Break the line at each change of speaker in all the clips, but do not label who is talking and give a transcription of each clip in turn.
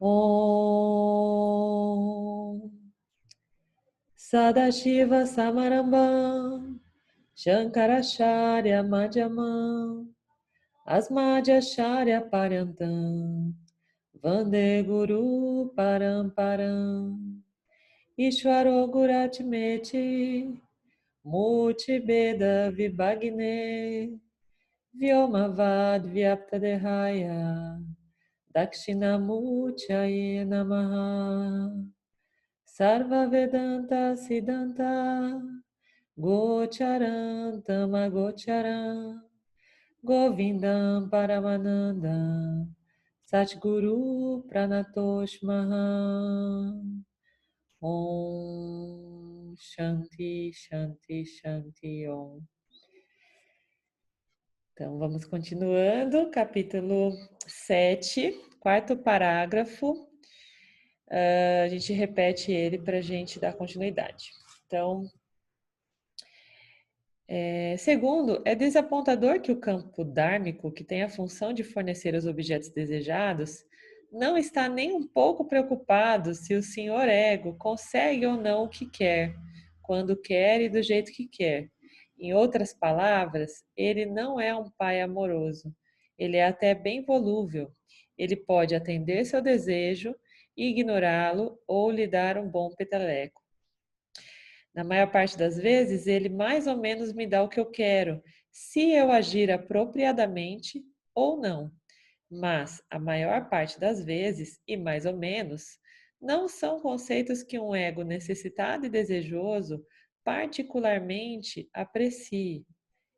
Om Sadashiva Samarambam Shankaracharya Madhyamam Asmadhyacharya Paryantam Vande Guru Paramparam Ishvaro Guratmeti Murti Beda Vibhagne Vyomavad Vyaptadehaya Dakshinamurtyaye Namaha Sarva Vedanta Siddhanta Gocharantam Agocharam Govindam Paramanandam Satguru Pranatosh Maham Om Shanti Shanti Shanti Om. Então vamos continuando, capítulo 7, quarto parágrafo. A gente repete ele para a gente dar continuidade. Então, segundo, é desapontador que o campo dármico, que tem a função de fornecer os objetos desejados, não está nem um pouco preocupado se o senhor ego consegue ou não o que quer, quando quer e do jeito que quer. Em outras palavras, ele não é um pai amoroso. Ele é até bem volúvel. Ele pode atender seu desejo, ignorá-lo ou lhe dar um bom peteleco. Na maior parte das vezes, ele mais ou menos me dá o que eu quero, se eu agir apropriadamente ou não. Mas a maior parte das vezes, e mais ou menos, não são conceitos que um ego necessitado e desejoso particularmente aprecie.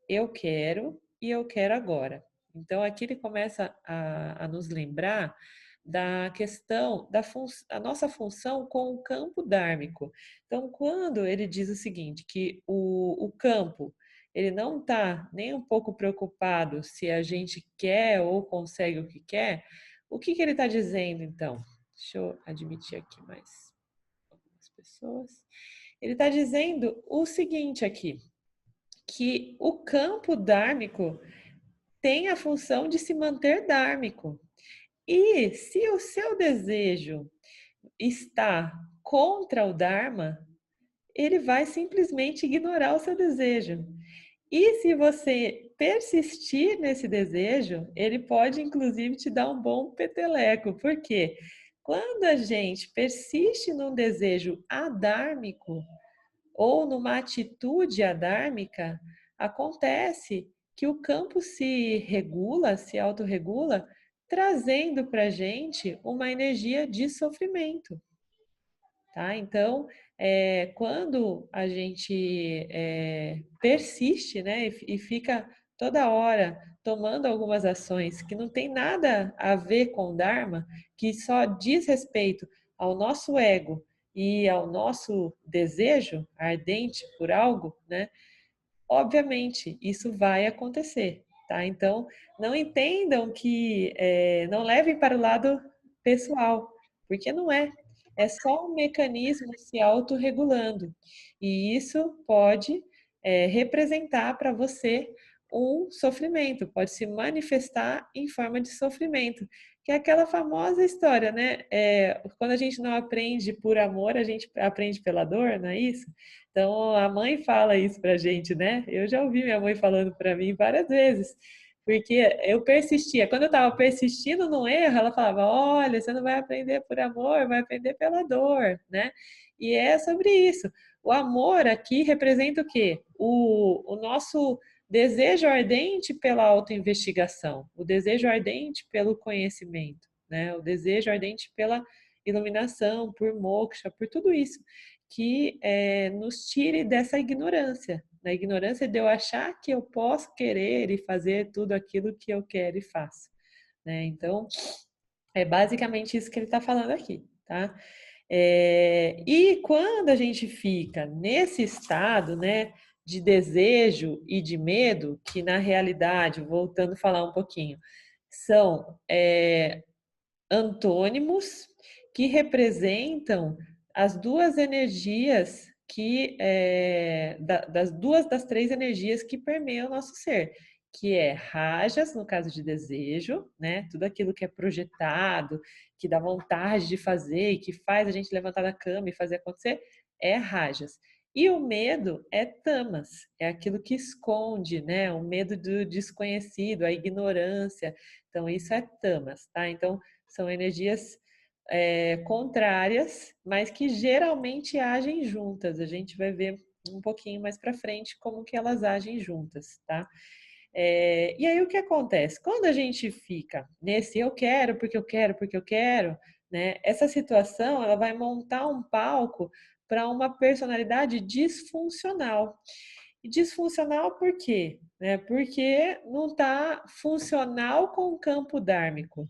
Eu quero e eu quero agora. Então, aqui ele começa a nos lembrar da questão da a nossa função com o campo dármico. Então, quando ele diz o seguinte, que o campo, ele não está nem um pouco preocupado se a gente quer ou consegue o que quer, o que ele está dizendo, então? Deixa eu admitir aqui mais algumas pessoas. Ele está dizendo o seguinte aqui, que o campo dármico tem a função de se manter dármico. E se o seu desejo está contra o Dharma, ele vai simplesmente ignorar o seu desejo. E se você persistir nesse desejo, ele pode inclusive te dar um bom peteleco. Por quê? Quando a gente persiste num desejo adármico ou numa atitude adármica, acontece que o campo se regula, se autorregula, trazendo para a gente uma energia de sofrimento. Tá? Então, quando a gente persiste, né, e fica toda hora tomando algumas ações que não tem nada a ver com o Dharma, que só diz respeito ao nosso ego e ao nosso desejo ardente por algo, né? Obviamente, isso vai acontecer, tá? Então, não entendam que, não levem para o lado pessoal, porque não é. É só um mecanismo se autorregulando. E isso pode representar para você um sofrimento, pode se manifestar em forma de sofrimento, que é aquela famosa história, né? Quando a gente não aprende por amor, a gente aprende pela dor, não é isso? Então, a mãe fala isso pra gente, né? Eu já ouvi minha mãe falando para mim várias vezes, porque eu persistia. Quando eu estava persistindo no erro, ela falava: olha, você não vai aprender por amor, vai aprender pela dor, né? E é sobre isso. O amor aqui representa o quê? O nosso desejo ardente pela autoinvestigação, o desejo ardente pelo conhecimento, né? O desejo ardente pela iluminação, por moksha, por tudo isso que nos tire dessa ignorância, da ignorância de eu achar que eu posso querer e fazer tudo aquilo que eu quero e faço, né? Então, é basicamente isso que ele está falando aqui, tá? E quando a gente fica nesse estado, né, de desejo e de medo, que na realidade, voltando a falar um pouquinho, são antônimos que representam as duas energias das duas das três energias que permeiam o nosso ser, que é rajas, no caso de desejo, né? Tudo aquilo que é projetado, que dá vontade de fazer e que faz a gente levantar da cama e fazer acontecer, é rajas. E o medo é tamas, é aquilo que esconde, né? O medo do desconhecido, a ignorância. Então, isso é tamas, tá? Então, são energias contrárias, mas que geralmente agem juntas. A gente vai ver um pouquinho mais para frente como que elas agem juntas, tá? E aí o que acontece? Quando a gente fica nesse eu quero, porque eu quero, porque eu quero, né? Essa situação ela vai montar um palco para uma personalidade disfuncional. E disfuncional por quê? Porque não está funcional com o campo dármico.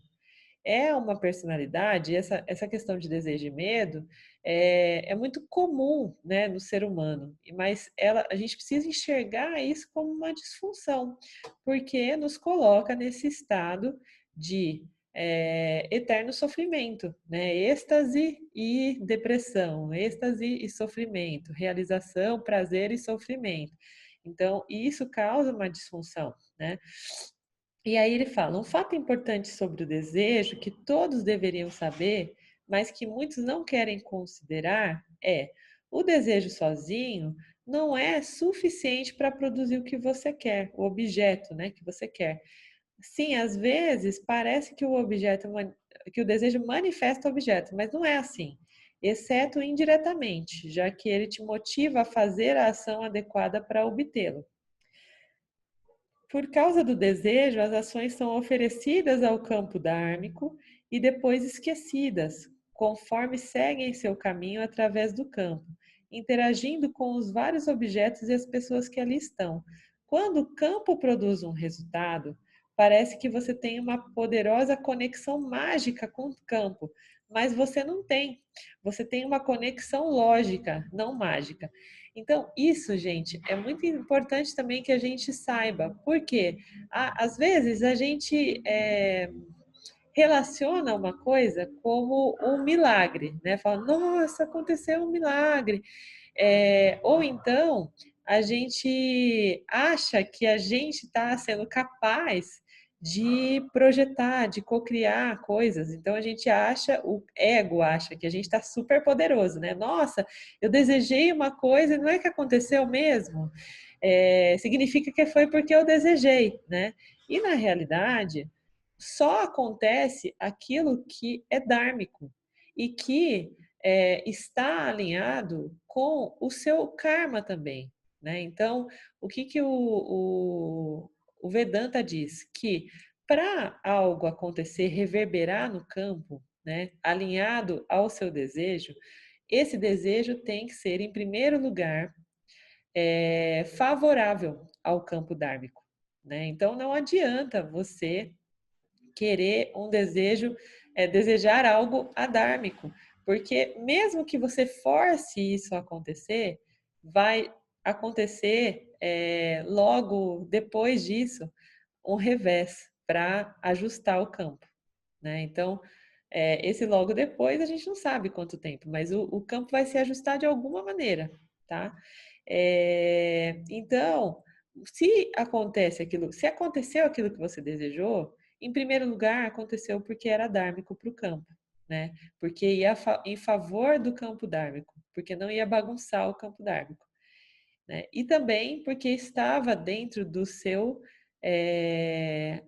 É uma personalidade, essa questão de desejo e medo é muito comum, né, no ser humano, mas a gente precisa enxergar isso como uma disfunção, porque nos coloca nesse estado de eterno sofrimento, né? Êxtase e depressão, êxtase e sofrimento, realização, prazer e sofrimento. Então, isso causa uma disfunção, né? E aí ele fala: um fato importante sobre o desejo que todos deveriam saber, mas que muitos não querem considerar é: o desejo sozinho não é suficiente para produzir o que você quer, o objeto, né, que você quer. Sim, às vezes parece que que o desejo manifesta o objeto, mas não é assim, exceto indiretamente, já que ele te motiva a fazer a ação adequada para obtê-lo. Por causa do desejo, as ações são oferecidas ao campo dármico e depois esquecidas, conforme seguem seu caminho através do campo, interagindo com os vários objetos e as pessoas que ali estão. Quando o campo produz um resultado, parece que você tem uma poderosa conexão mágica com o campo, mas você não tem. Você tem uma conexão lógica, não mágica. Então, isso, gente, é muito importante também que a gente saiba, porque às vezes a gente relaciona uma coisa como um milagre, né? Fala, nossa, aconteceu um milagre. Ou então a gente acha que a gente está sendo capaz de projetar, de cocriar coisas. Então a gente acha, o ego acha que a gente está super poderoso, né? Nossa, eu desejei uma coisa e não é que aconteceu mesmo. Significa que foi porque eu desejei, né? E na realidade, só acontece aquilo que é dármico e que está alinhado com o seu karma também, né? Então, o que que o Vedanta diz? Que para algo acontecer, reverberar no campo, né, alinhado ao seu desejo, esse desejo tem que ser, em primeiro lugar, favorável ao campo dármico, né? Então, não adianta você querer um desejo, desejar algo adármico, porque mesmo que você force isso a acontecer, vai acontecer logo depois disso um revés para ajustar o campo, né? Então, esse logo depois a gente não sabe quanto tempo, mas o campo vai se ajustar de alguma maneira, tá? Então, se aconteceu aquilo que você desejou, em primeiro lugar, aconteceu porque era dármico para o campo, né? Porque ia em favor do campo dármico, porque não ia bagunçar o campo dármico, né? E também porque estava dentro do seu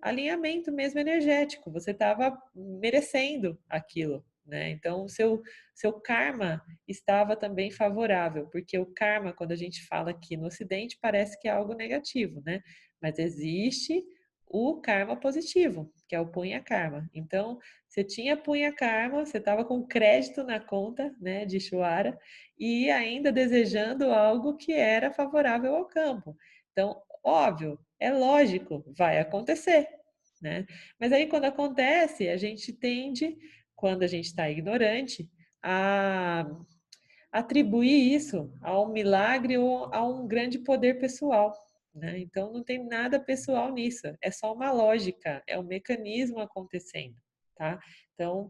alinhamento mesmo energético, você estava merecendo aquilo, né? Então, o seu karma estava também favorável, porque o karma, quando a gente fala aqui no Ocidente, parece que é algo negativo, né? Mas existe o karma positivo, que é o punha karma. Então, você tinha punha karma, você estava com crédito na conta, né, de Shuara, e ainda desejando algo que era favorável ao campo. Então, óbvio, é lógico, vai acontecer, né? Mas aí quando acontece, a gente tende, quando a gente está ignorante, a atribuir isso a um milagre ou a um grande poder pessoal, né? Então não tem nada pessoal nisso, é só uma lógica, é um mecanismo acontecendo, tá? Então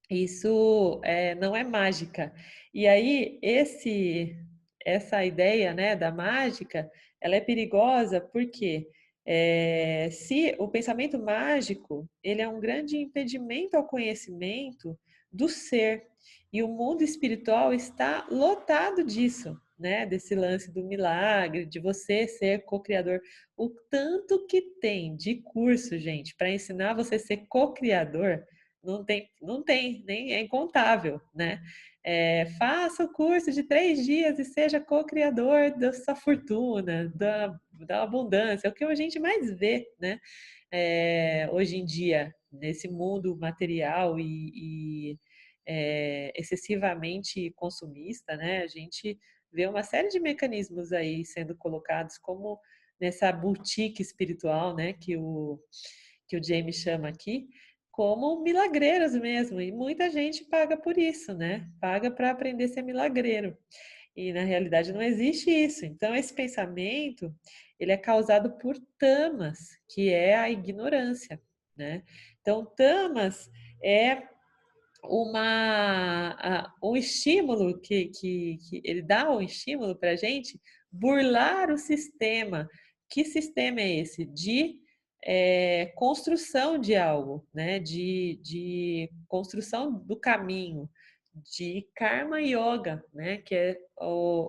isso não é mágica. E aí essa ideia, né, da mágica, ela é perigosa porque Se o pensamento mágico, ele é um grande impedimento ao conhecimento do ser, e o mundo espiritual está lotado disso, né? Desse lance do milagre, de você ser co-criador. O tanto que tem de curso, gente, para ensinar você a ser co-criador, não tem, nem é incontável, né? Faça o curso de 3 dias e seja co-criador da sua fortuna, da abundância, é o que a gente mais vê, né? Hoje em dia, nesse mundo material e excessivamente consumista, né? A gente vê uma série de mecanismos aí sendo colocados como nessa boutique espiritual, né? Que o James chama aqui, como milagreiros mesmo, e muita gente paga por isso, né? Paga para aprender a ser milagreiro. E na realidade não existe isso. Então esse pensamento, ele é causado por tamas, que é a ignorância, né? Então tamas é um estímulo que ele dá um estímulo para a gente burlar o sistema. Que sistema é esse? De construção de algo, né? De construção do caminho, de karma yoga, né? Que é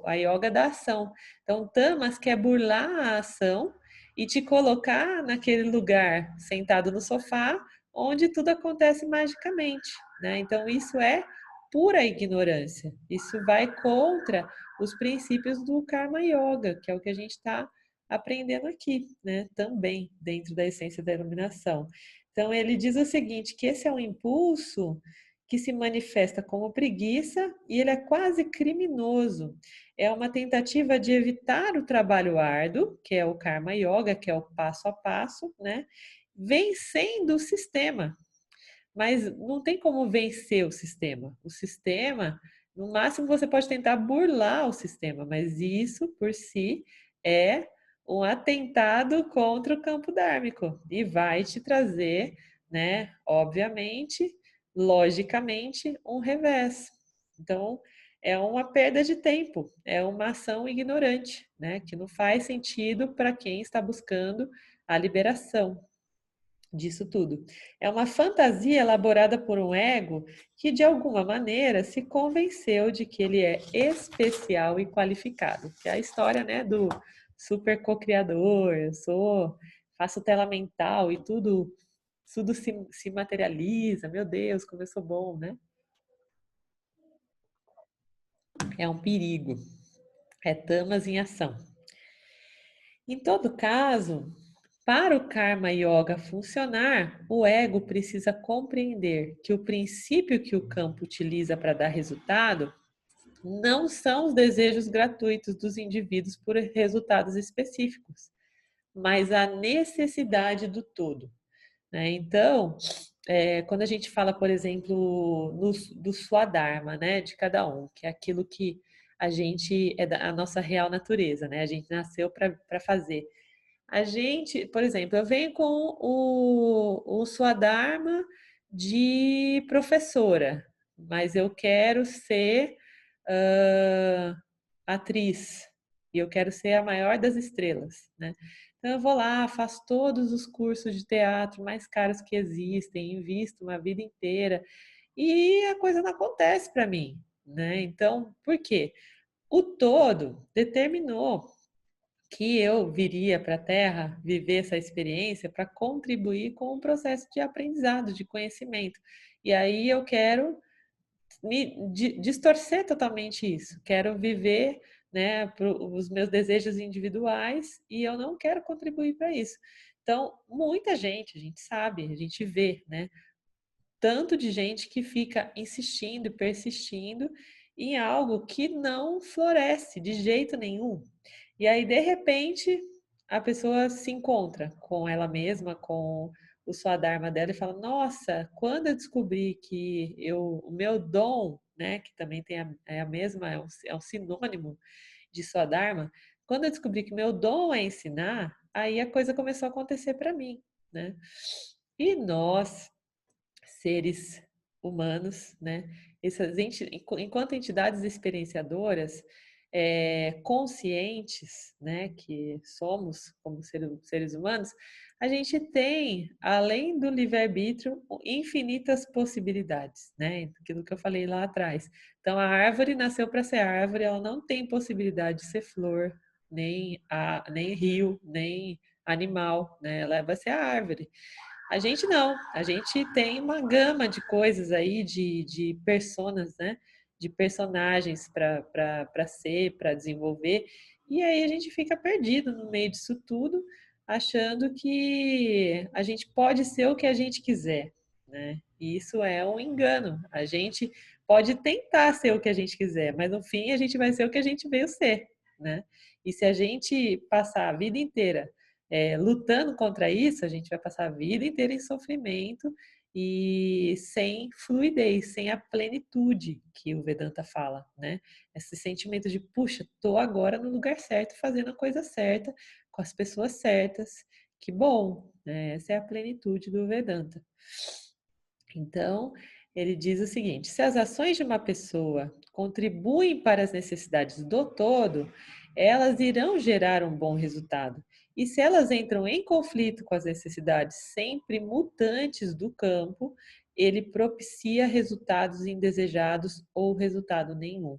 a yoga da ação. Então, tamas quer burlar a ação e te colocar naquele lugar sentado no sofá onde tudo acontece magicamente, né? Então, isso é pura ignorância. Isso vai contra os princípios do Karma Yoga, que é o que a gente está aprendendo aqui, né? Também dentro da essência da iluminação. Então, ele diz o seguinte, que esse é um impulso que se manifesta como preguiça e ele é quase criminoso. É uma tentativa de evitar o trabalho árduo, que é o Karma Yoga, que é o passo a passo, né? Vencendo o sistema. Mas não tem como vencer o sistema. O sistema, no máximo, você pode tentar burlar o sistema, mas isso por si é um atentado contra o campo dármico e vai te trazer, né, obviamente, logicamente, um revés. Então, é uma perda de tempo, é uma ação ignorante, né, que não faz sentido para quem está buscando a liberação disso tudo. É uma fantasia elaborada por um ego que, de alguma maneira, se convenceu de que ele é especial e qualificado. Que é a história, né, do super co-criador, faço tela mental e tudo se materializa. Meu Deus, como eu sou bom, né? É um perigo. É tamas em ação. Em todo caso, para o Karma Yoga funcionar, o ego precisa compreender que o princípio que o campo utiliza para dar resultado não são os desejos gratuitos dos indivíduos por resultados específicos, mas a necessidade do todo, né? Então, quando a gente fala, por exemplo, do Swadharma, né, de cada um, que é aquilo que a gente a nossa real natureza, né? A gente nasceu para fazer. A gente, por exemplo, eu venho com o Swadharma de professora, mas eu quero ser atriz e eu quero ser a maior das estrelas, né? Então eu vou lá, faço todos os cursos de teatro mais caros que existem, invisto uma vida inteira e a coisa não acontece para mim, né? Então, por quê? O todo determinou que eu viria para a Terra viver essa experiência para contribuir com o processo de aprendizado, de conhecimento. E aí eu quero distorcer totalmente isso. Quero viver, né, os meus desejos individuais e eu não quero contribuir para isso. Então, muita gente, a gente sabe, a gente vê, né, tanto de gente que fica insistindo e persistindo em algo que não floresce de jeito nenhum. E aí, de repente, a pessoa se encontra com ela mesma, com o Swadharma dela e fala: Nossa, quando eu descobri que o meu dom, né, que também é a mesma, é um sinônimo de Swadharma, quando eu descobri que meu dom é ensinar, aí a coisa começou a acontecer para mim, né? E nós, seres humanos, né? Enquanto entidades experienciadoras, conscientes, né, que somos como seres humanos, a gente tem, além do livre-arbítrio, infinitas possibilidades, né? Aquilo que eu falei lá atrás. Então, a árvore nasceu para ser árvore, ela não tem possibilidade de ser flor, nem rio, nem animal, né? Ela vai ser a árvore. A gente não, a gente tem uma gama de coisas aí, de personas, né? De personagens para ser, para desenvolver, e aí a gente fica perdido no meio disso tudo, achando que a gente pode ser o que a gente quiser, né? E isso é um engano. A gente pode tentar ser o que a gente quiser, mas no fim a gente vai ser o que a gente veio ser, né? E se a gente passar a vida inteira lutando contra isso, a gente vai passar a vida inteira em sofrimento e sem fluidez, sem a plenitude que o Vedanta fala, né? Esse sentimento de, puxa, tô agora no lugar certo, fazendo a coisa certa, com as pessoas certas, que bom, né? Essa é a plenitude do Vedanta. Então, ele diz o seguinte: se as ações de uma pessoa contribuem para as necessidades do todo, elas irão gerar um bom resultado. E se elas entram em conflito com as necessidades sempre mutantes do campo, ele propicia resultados indesejados ou resultado nenhum.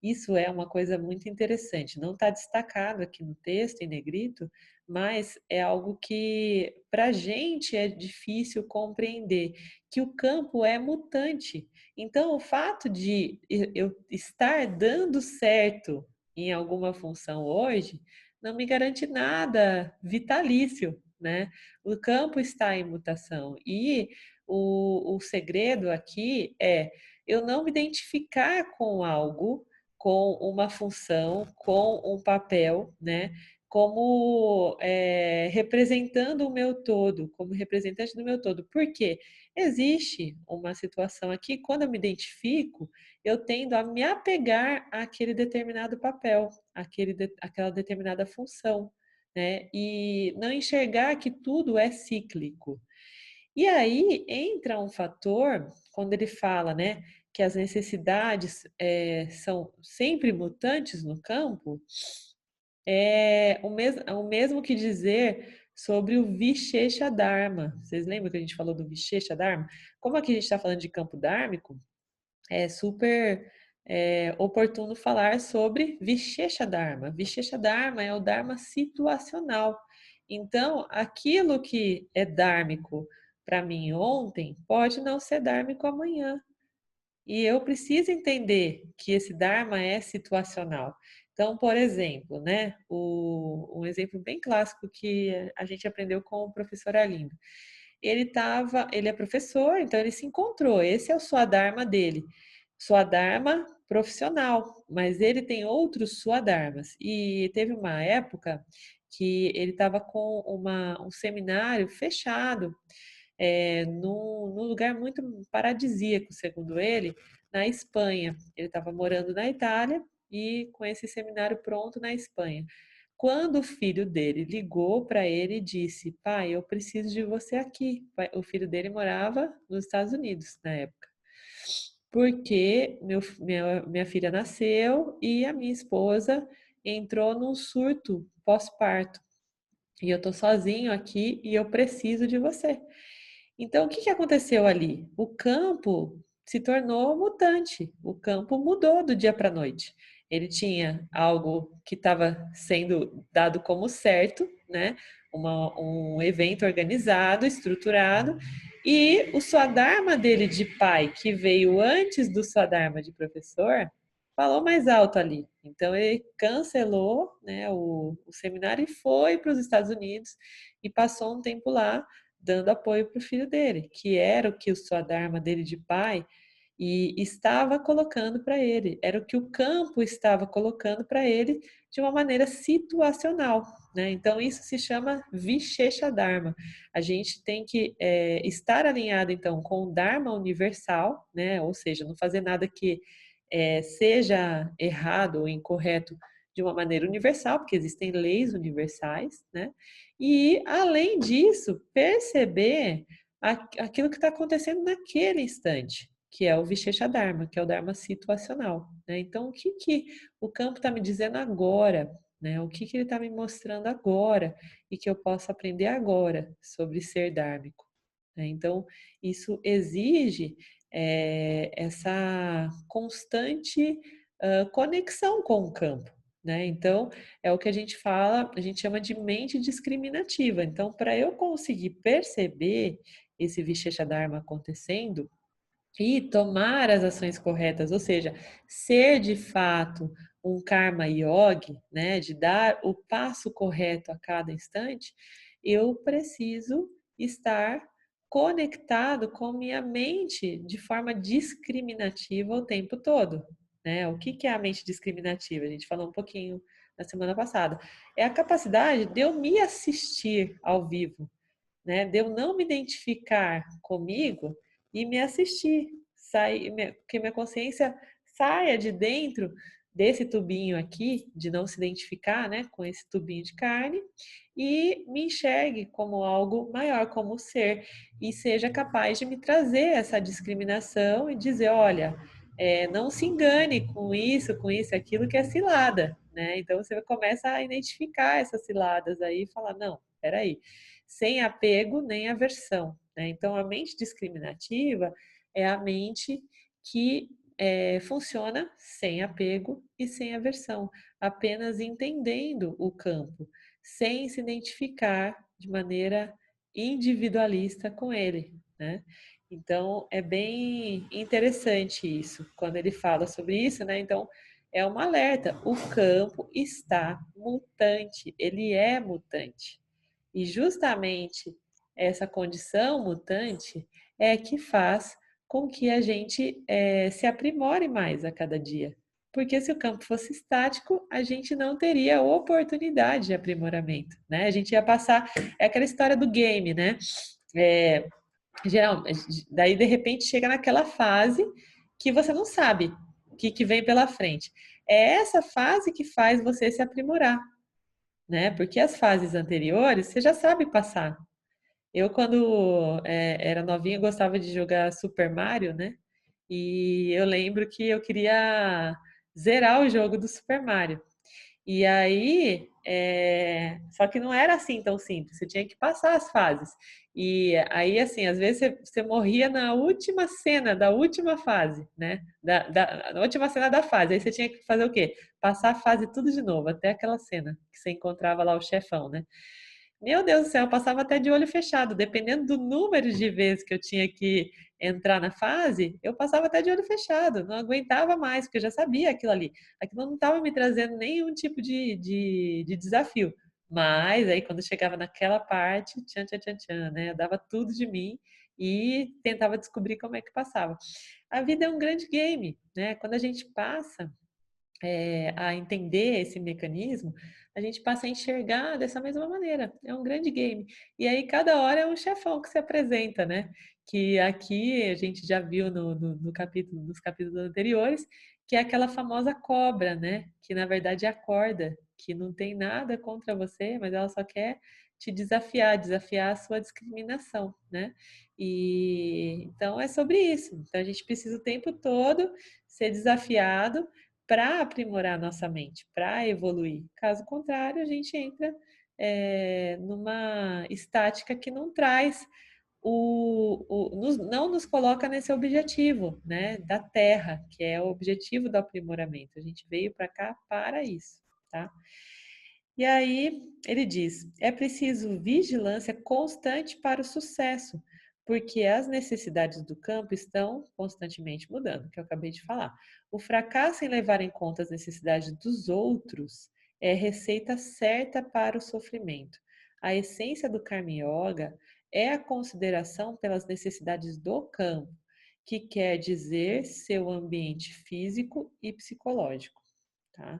Isso é uma coisa muito interessante. Não está destacado aqui no texto, em negrito, mas é algo que para a gente é difícil compreender, que o campo é mutante. Então, o fato de eu estar dando certo em alguma função hoje não me garante nada vitalício, né? O campo está em mutação e o segredo aqui é eu não me identificar com algo, com uma função, com um papel, né? Como representando o meu todo, como representante do meu todo. Por quê? Existe uma situação aqui, quando eu me identifico, eu tendo a me apegar àquele determinado papel, àquela determinada função, né? E não enxergar que tudo é cíclico. E aí entra um fator, quando ele fala, né, que as necessidades são sempre mutantes no campo, é o mesmo que dizer sobre o Vishesha Dharma. Vocês lembram que a gente falou do Vishesha Dharma? Como aqui a gente está falando de campo dármico, é super oportuno falar sobre Vishesha Dharma. Vishesha Dharma é o Dharma situacional. Então, aquilo que é dármico para mim ontem pode não ser dármico amanhã. E eu preciso entender que esse Dharma é situacional. Então, por exemplo, né, um exemplo bem clássico que a gente aprendeu com o professor Arlindo. Ele é professor, então ele se encontrou. Esse é o Swadharma dele. Swadharma profissional, mas ele tem outros Swadharmas. E teve uma época que ele estava com um seminário fechado num lugar muito paradisíaco, segundo ele, na Espanha. Ele estava morando na Itália e com esse seminário pronto na Espanha. Quando o filho dele ligou para ele e disse: Pai, eu preciso de você aqui. O filho dele morava nos Estados Unidos na época. Porque minha filha nasceu e a minha esposa entrou num surto pós-parto. E eu estou sozinho aqui e eu preciso de você. Então, o que aconteceu ali? O campo se tornou mutante, o campo mudou do dia para a noite. Ele tinha algo que estava sendo dado como certo, né? Um evento organizado, estruturado, e o Swadharma dele de pai, que veio antes do Swadharma de professor, falou mais alto ali. Então, ele cancelou, né, o seminário e foi para os Estados Unidos e passou um tempo lá dando apoio para o filho dele, que era o que o Swadharma dele de pai e estava colocando para ele, era o que o campo estava colocando para ele de uma maneira situacional, né? Então isso se chama Vishesha Dharma. A gente tem que estar alinhado então com o Dharma universal, né? Ou seja, não fazer nada que seja errado ou incorreto de uma maneira universal, porque existem leis universais, né? E, além disso, perceber aquilo que está acontecendo naquele instante. que é o Vishecha Dharma, que é o Dharma situacional, né? Então, o que o campo está me dizendo agora, né? O que ele está me mostrando agora e que eu posso aprender agora sobre ser dármico, né? Então, isso exige essa constante conexão com o campo, né? Então, é o que a gente fala, a gente chama de mente discriminativa. Então, para eu conseguir perceber esse Vishecha Dharma acontecendo, e tomar as ações corretas, ou seja, ser de fato um karma yogi, né, de dar o passo correto a cada instante, eu preciso estar conectado com minha mente de forma discriminativa o tempo todo, né? O que é a mente discriminativa? A gente falou um pouquinho na semana passada. É a capacidade de eu me assistir ao vivo, né? De eu não me identificar comigo e me assistir, que minha consciência saia de dentro desse tubinho aqui, de não se identificar, né, com esse tubinho de carne, e me enxergue como algo maior, como ser, e seja capaz de me trazer essa discriminação e dizer, olha, não se engane com isso, aquilo que é cilada, né? Então você começa a identificar essas ciladas aí e falar, não, peraí, sem apego nem aversão, né? Então a mente discriminativa é a mente que funciona sem apego e sem aversão, apenas entendendo o campo, sem se identificar de maneira individualista com ele, né? Então é bem interessante isso, quando ele fala sobre isso, né? Então é um alerta, o campo está mutante, ele é mutante. E justamente essa condição mutante é que faz com que a gente se aprimore mais a cada dia. Porque se o campo fosse estático, a gente não teria oportunidade de aprimoramento, né? A gente ia passar, é aquela história do game, né? É, geral, daí de repente chega naquela fase que você não sabe o que vem pela frente. É essa fase que faz você se aprimorar, né? Porque as fases anteriores você já sabe passar. Eu, quando era novinha, gostava de jogar Super Mario, né? E eu lembro que eu queria zerar o jogo do Super Mario. E aí, só que não era assim tão simples, você tinha que passar as fases. E aí, assim, às vezes você morria na última cena da última fase, né? Na última cena da fase. Aí você tinha que fazer o quê? Passar a fase tudo de novo, até aquela cena que você encontrava lá o chefão, né? Meu Deus do céu, eu passava até de olho fechado. Dependendo do número de vezes que eu tinha que entrar na fase, eu passava até de olho fechado. Não aguentava mais, porque eu já sabia aquilo ali. Aquilo não estava me trazendo nenhum tipo de desafio. Mas aí, quando chegava naquela parte, tchan, tchan, tchan, tchan, né? Eu dava tudo de mim e tentava descobrir como é que passava. A vida é um grande game, né? Quando a gente passa a entender esse mecanismo, a gente passa a enxergar dessa mesma maneira. É um grande game. E aí, cada hora é um chefão que se apresenta, né? Que aqui a gente já viu no capítulo, nos capítulos anteriores, que é aquela famosa cobra, né? Que na verdade é a corda, que não tem nada contra você, mas ela só quer te desafiar, desafiar a sua discriminação, né? E então é sobre isso. Então a gente precisa o tempo todo ser desafiado para aprimorar nossa mente, para evoluir. Caso contrário, a gente entra numa estática que não traz não nos coloca nesse objetivo, né, da Terra, que é o objetivo do aprimoramento. A gente veio para cá para isso, tá? E aí ele diz: é preciso vigilância constante para o sucesso, porque as necessidades do campo estão constantemente mudando, que eu acabei de falar. O fracasso em levar em conta as necessidades dos outros é receita certa para o sofrimento. A essência do Karma Yoga é a consideração pelas necessidades do campo, que quer dizer seu ambiente físico e psicológico, tá?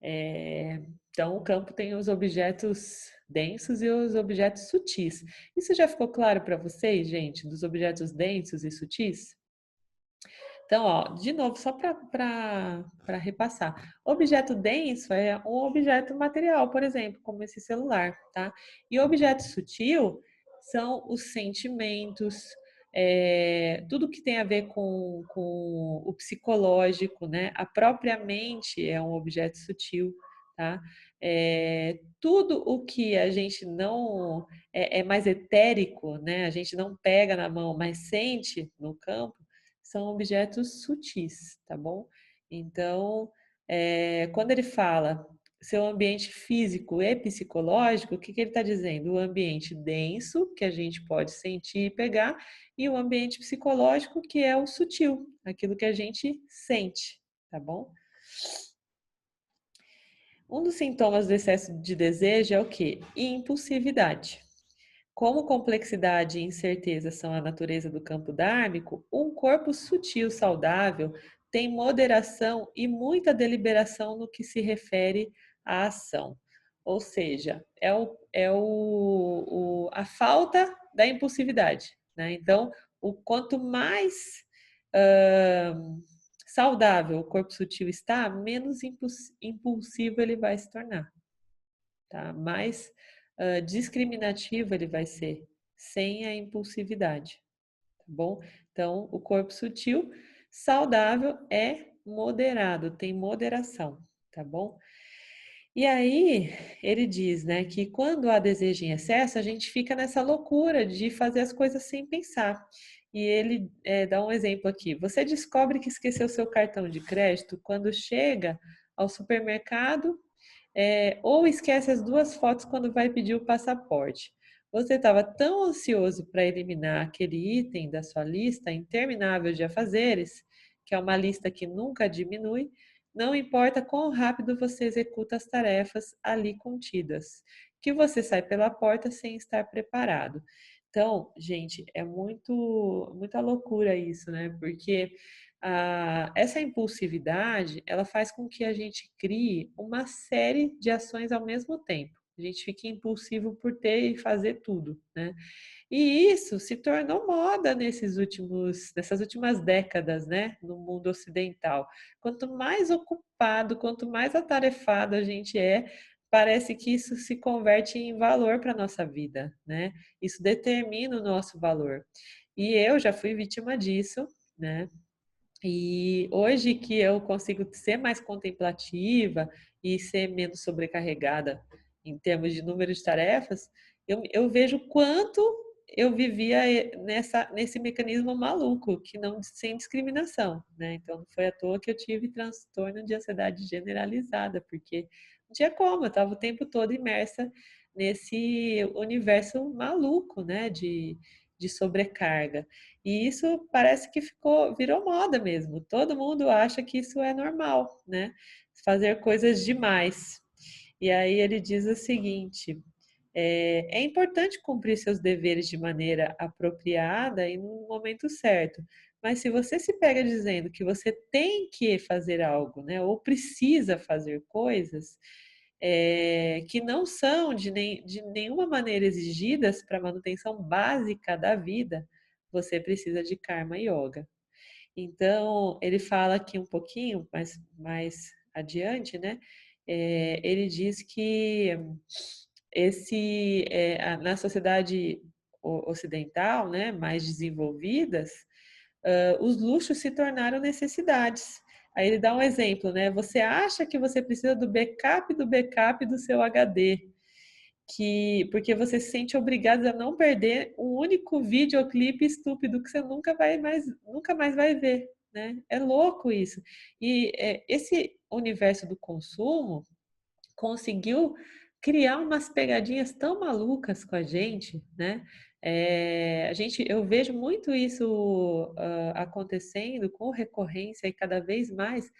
É, então, o campo tem os objetos densos e os objetos sutis. Isso já ficou claro para vocês, gente, dos objetos densos e sutis? Então, ó, de novo, só para repassar. Objeto denso é um objeto material, por exemplo, como esse celular, tá? E objeto sutil são os sentimentos, tudo que tem a ver com o psicológico, né? A própria mente é um objeto sutil, tá? Tudo o que a gente não é mais etérico, né? A gente não pega na mão, mas sente no campo, são objetos sutis, tá bom? Então, quando ele fala seu ambiente físico e psicológico, o que ele está dizendo? O ambiente denso, que a gente pode sentir e pegar, e o ambiente psicológico, que é o sutil, aquilo que a gente sente, tá bom? Um dos sintomas do excesso de desejo é o quê? Impulsividade. Como complexidade e incerteza são a natureza do campo dármico, um corpo sutil saudável tem moderação e muita deliberação no que se refere à ação. Ou seja, a falta da impulsividade. Né? Então, o quanto mais saudável o corpo sutil está, menos impulsivo ele vai se tornar. Tá? Mais discriminativo ele vai ser, sem a impulsividade, tá bom? Então, o corpo sutil, saudável é moderado, tem moderação, tá bom? E aí, ele diz, né, que quando há desejo em excesso, a gente fica nessa loucura de fazer as coisas sem pensar. E ele dá um exemplo aqui. Você descobre que esqueceu seu cartão de crédito quando chega ao supermercado ou esquece as duas fotos quando vai pedir o passaporte. Você estava tão ansioso para eliminar aquele item da sua lista interminável de afazeres, que é uma lista que nunca diminui, não importa quão rápido você executa as tarefas ali contidas, que você sai pela porta sem estar preparado. Então, gente, é muita loucura isso, né? Porque essa impulsividade, ela faz com que a gente crie uma série de ações ao mesmo tempo. A gente fica impulsivo por ter e fazer tudo, né? E isso se tornou moda nessas últimas décadas, né, no mundo ocidental. Quanto mais ocupado, quanto mais atarefado a gente parece que isso se converte em valor para a nossa vida, né? Isso determina o nosso valor. E eu já fui vítima disso, né? E hoje que eu consigo ser mais contemplativa e ser menos sobrecarregada em termos de número de tarefas, eu vejo quanto eu vivia nesse mecanismo maluco, que não sem discriminação, né? Então não foi à toa que eu tive transtorno de ansiedade generalizada, porque não tinha como, eu estava o tempo todo imersa nesse universo maluco, né? De sobrecarga. E isso parece que virou moda mesmo. Todo mundo acha que isso é normal, né? Fazer coisas demais. E aí ele diz o seguinte: é importante cumprir seus deveres de maneira apropriada e no momento certo. Mas se você se pega dizendo que você tem que fazer algo, né, ou precisa fazer coisas que não são de nenhuma maneira exigidas para a manutenção básica da vida, você precisa de karma yoga. Então, ele fala aqui um pouquinho mais adiante, né? Ele diz que na sociedade ocidental, né, mais desenvolvidas, os luxos se tornaram necessidades. Aí ele dá um exemplo, né? Você acha que você precisa do backup do seu HD, porque você se sente obrigado a não perder um único videoclipe estúpido que você nunca mais vai ver, né? É louco isso. E esse universo do consumo conseguiu criar umas pegadinhas tão malucas com a gente, né? Eu vejo muito isso acontecendo com recorrência e cada vez mais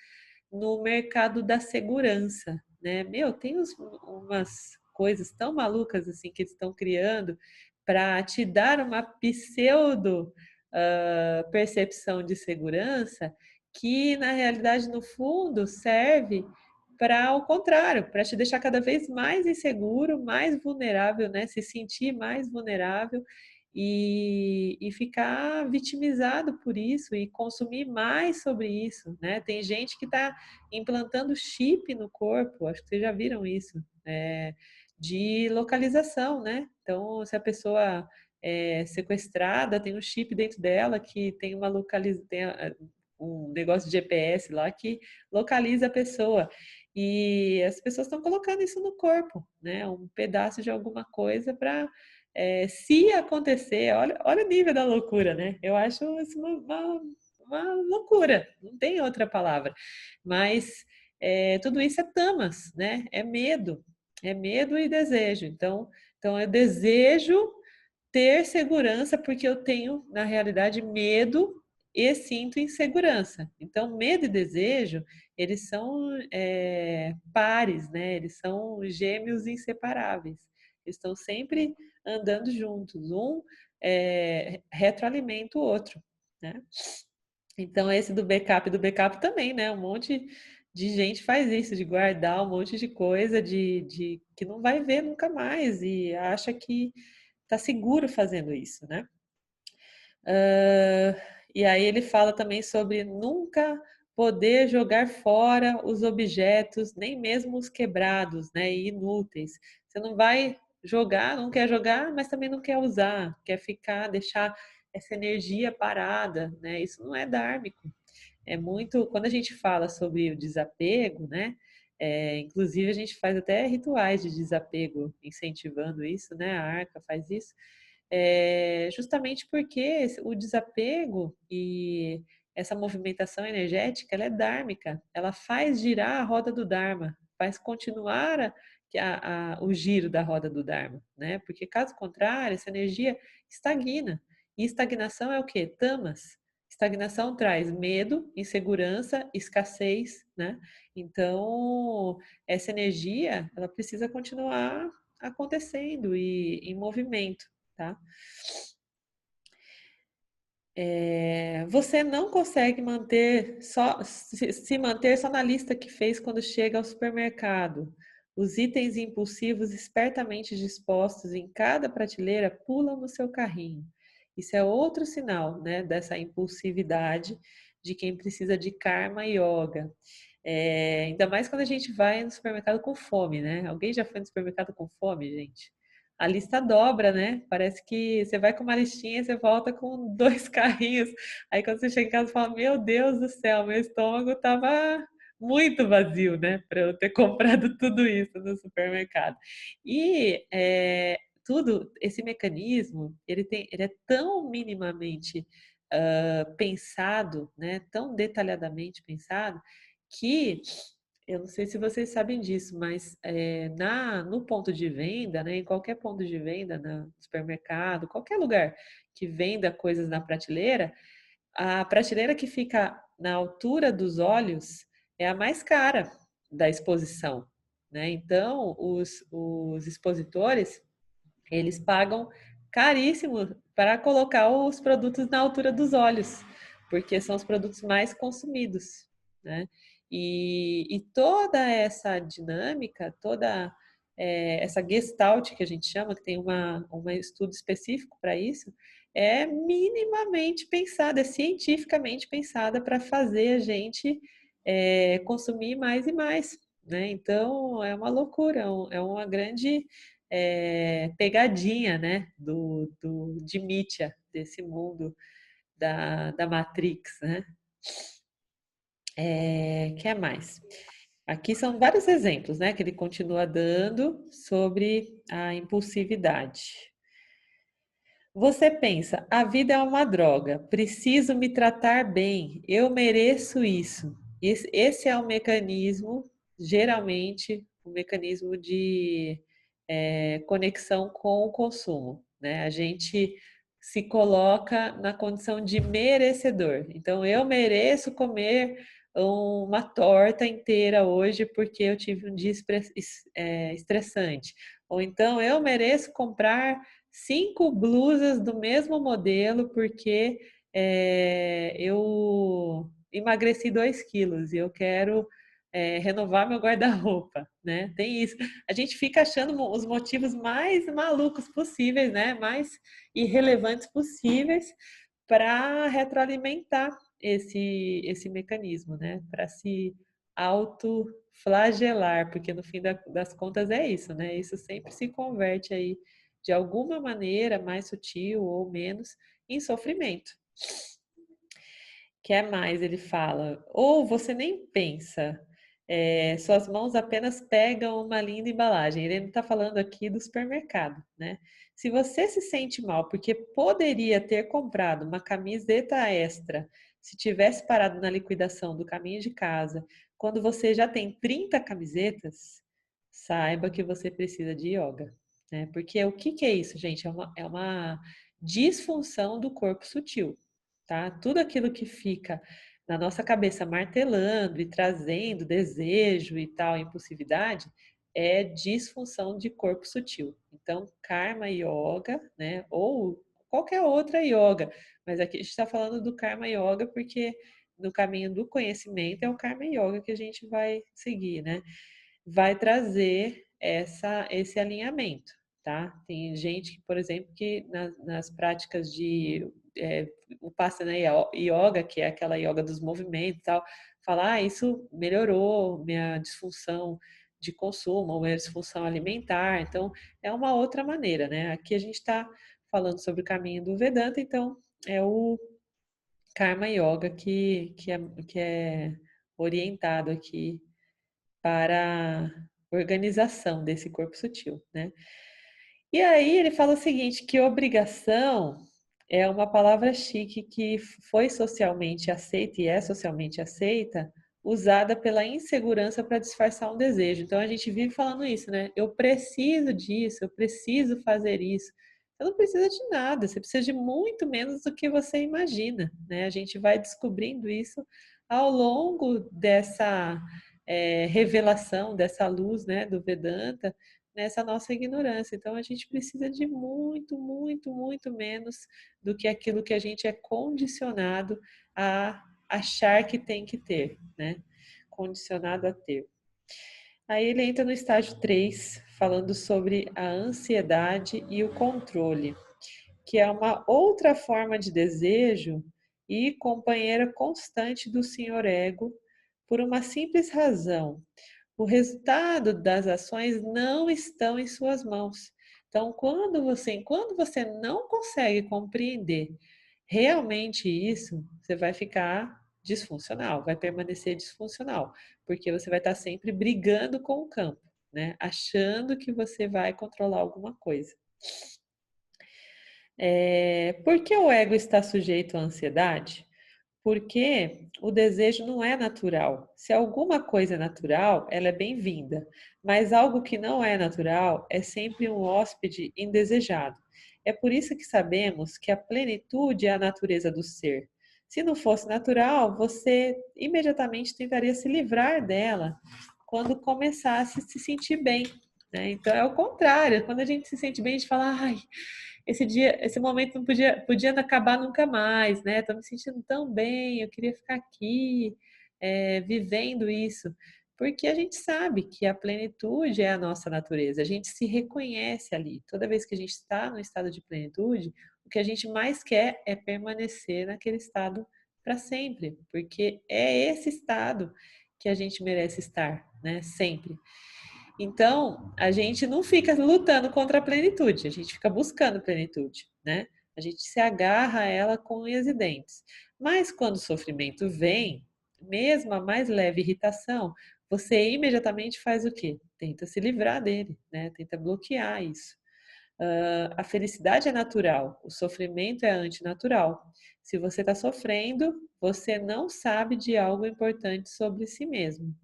no mercado da segurança, né? Meu, tem umas coisas tão malucas assim que eles estão criando para te dar uma pseudo percepção de segurança que na realidade no fundo serve para o contrário, para te deixar cada vez mais inseguro, mais vulnerável, né? Se sentir mais vulnerável e ficar vitimizado por isso e consumir mais sobre isso, né? Tem gente que está implantando chip no corpo, acho que vocês já viram isso, de localização, né? Então, se a pessoa sequestrada, tem um chip dentro dela que tem uma um negócio de GPS lá que localiza a pessoa. E as pessoas estão colocando isso no corpo, né? Um pedaço de alguma coisa para se acontecer, olha o nível da loucura, né? Eu acho isso uma loucura, não tem outra palavra. Mas tudo isso é tamas, né? É medo e desejo. Então eu desejo ter segurança porque eu tenho, na realidade, medo e sinto insegurança. Então, medo e desejo, eles são pares, né? Eles são gêmeos inseparáveis. Eles estão sempre andando juntos. Um retroalimenta o outro, né? Então, esse do backup também, né? Um monte de gente faz isso, de guardar um monte de coisa de que não vai ver nunca mais e acha que está seguro fazendo isso, né? E aí ele fala também sobre nunca poder jogar fora os objetos, nem mesmo os quebrados, né, e inúteis. Você não vai jogar, não quer jogar, mas também não quer usar, quer ficar, deixar essa energia parada, né? Isso não é dármico. É muito, quando a gente fala sobre o desapego, né? Inclusive a gente faz até rituais de desapego, incentivando isso, né? A Arca faz isso justamente porque o desapego e essa movimentação energética, ela é dármica, ela faz girar a roda do Dharma, faz continuar o giro da roda do Dharma, né? Porque caso contrário, essa energia estagna. E estagnação é o quê? Tamas. Estagnação traz medo, insegurança, escassez, né? Então, essa energia, ela precisa continuar acontecendo e em movimento, tá? Você não consegue se manter só na lista que fez quando chega ao supermercado. Os itens impulsivos espertamente dispostos em cada prateleira pulam no seu carrinho. Isso é outro sinal, né, dessa impulsividade de quem precisa de karma yoga. Ainda mais quando a gente vai no supermercado com fome, né? Alguém já foi no supermercado com fome, gente? A lista dobra, né? Parece que você vai com uma listinha e você volta com dois carrinhos. Aí quando você chega em casa, você fala: Meu Deus do céu, meu estômago estava muito vazio, né? Para eu ter comprado tudo isso no supermercado. E esse mecanismo, ele é tão minimamente pensado, né? Tão detalhadamente pensado, que eu não sei se vocês sabem disso, mas no ponto de venda, né, em qualquer ponto de venda, no supermercado, qualquer lugar que venda coisas na prateleira, a prateleira que fica na altura dos olhos é a mais cara da exposição, né? Então, os expositores, eles pagam caríssimo para colocar os produtos na altura dos olhos, porque são os produtos mais consumidos, né? E toda essa dinâmica, toda essa gestalt que a gente chama, que tem um estudo específico para isso, é minimamente pensada, é cientificamente pensada para fazer a gente consumir mais e mais, né? Então, é uma loucura, é uma grande pegadinha, né, de Mitya, desse mundo da Matrix, né? Que é mais? Aqui são vários exemplos, né, que ele continua dando sobre a impulsividade. Você pensa, a vida é uma droga, preciso me tratar bem, eu mereço isso. Esse é o mecanismo, geralmente, o mecanismo de conexão com o consumo, né? A gente se coloca na condição de merecedor. Então, eu mereço comer uma torta inteira hoje porque eu tive um dia estressante. Ou então, eu mereço comprar 5 blusas do mesmo modelo porque eu emagreci 2 quilos e eu quero renovar meu guarda-roupa, né? Tem isso. A gente fica achando os motivos mais malucos possíveis, né? Mais irrelevantes possíveis para retroalimentar esse mecanismo, né? Para se autoflagelar, porque no fim das contas é isso, né? Isso sempre se converte aí de alguma maneira, mais sutil ou menos, em sofrimento. Quer mais? Ele fala, ou você nem pensa, suas mãos apenas pegam uma linda embalagem. Ele não está falando aqui do supermercado, né? Se você se sente mal porque poderia ter comprado uma camiseta extra se tivesse parado na liquidação do caminho de casa, quando você já tem 30 camisetas, saiba que você precisa de yoga, né? Porque o que é isso, gente? É uma disfunção do corpo sutil, tá? Tudo aquilo que fica na nossa cabeça martelando e trazendo desejo e tal, impulsividade, é disfunção de corpo sutil. Então, Karma Yoga, né? Ou qualquer outra yoga, mas aqui a gente está falando do Karma Yoga porque no caminho do conhecimento é o Karma Yoga que a gente vai seguir, né? Vai trazer esse alinhamento, tá? Tem gente que, por exemplo, que nas práticas de o Vipassana Yoga, que é aquela yoga dos movimentos e tal, fala, isso melhorou minha disfunção de consumo, minha disfunção alimentar. Então, é uma outra maneira, né? Aqui a gente está falando sobre o caminho do Vedanta, então é o Karma Yoga que é orientado aqui para organização desse corpo sutil, né? E aí ele fala o seguinte, que obrigação é uma palavra chique que foi socialmente aceita e é socialmente aceita, usada pela insegurança para disfarçar um desejo. Então a gente vive falando isso, né? Eu preciso disso, eu preciso fazer isso. Você não precisa de nada, você precisa de muito menos do que você imagina, né? A gente vai descobrindo isso ao longo dessa revelação, dessa luz, né, do Vedanta, nessa nossa ignorância. Então, a gente precisa de muito, muito, muito menos do que aquilo que a gente é condicionado a achar que tem que ter, né? Condicionado a ter. Aí ele entra no estágio 3, falando sobre a ansiedade e o controle, que é uma outra forma de desejo e companheira constante do senhor ego, por uma simples razão: o resultado das ações não estão em suas mãos. Então, enquanto você não consegue compreender realmente isso, você vai ficar disfuncional, vai permanecer disfuncional, porque você vai estar sempre brigando com o campo, né? Achando que você vai controlar alguma coisa. Por que o ego está sujeito à ansiedade? Porque o desejo não é natural. Se alguma coisa é natural, ela é bem-vinda, mas algo que não é natural é sempre um hóspede indesejado. É por isso que sabemos que a plenitude é a natureza do ser. Se não fosse natural, você imediatamente tentaria se livrar dela quando começasse a se sentir bem, né? Então é o contrário. Quando a gente se sente bem, a gente fala, ai, esse dia, esse momento não podia acabar nunca mais, né? Tô me sentindo tão bem, eu queria ficar aqui, vivendo isso. Porque a gente sabe que a plenitude é a nossa natureza, a gente se reconhece ali. Toda vez que a gente está no estado de plenitude, o que a gente mais quer é permanecer naquele estado para sempre, porque é esse estado que a gente merece estar, né? Sempre. Então, a gente não fica lutando contra a plenitude, a gente fica buscando plenitude, né? A gente se agarra a ela com unhas e dentes. Mas quando o sofrimento vem, mesmo a mais leve irritação, você imediatamente faz o quê? Tenta se livrar dele, né? Tenta bloquear isso. A felicidade é natural, o sofrimento é antinatural. Se você está sofrendo, você não sabe de algo importante sobre si mesmo.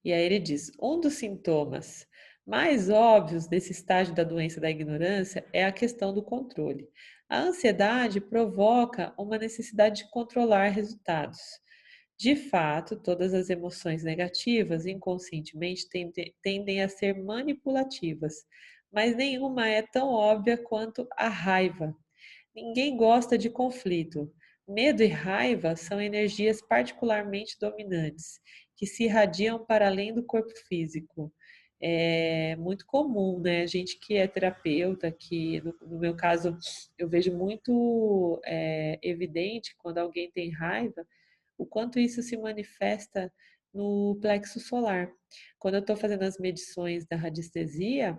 E aí ele diz: um dos sintomas mais óbvios desse estágio da doença da ignorância é a questão do controle. A ansiedade provoca uma necessidade de controlar resultados. De fato, todas as emoções negativas inconscientemente tendem a ser manipulativas, mas nenhuma é tão óbvia quanto a raiva. Ninguém gosta de conflito. Medo e raiva são energias particularmente dominantes, que se irradiam para além do corpo físico. É muito comum, né? Gente que é terapeuta, que no meu caso eu vejo muito evidente quando alguém tem raiva, o quanto isso se manifesta no plexo solar. Quando eu estou fazendo as medições da radiestesia,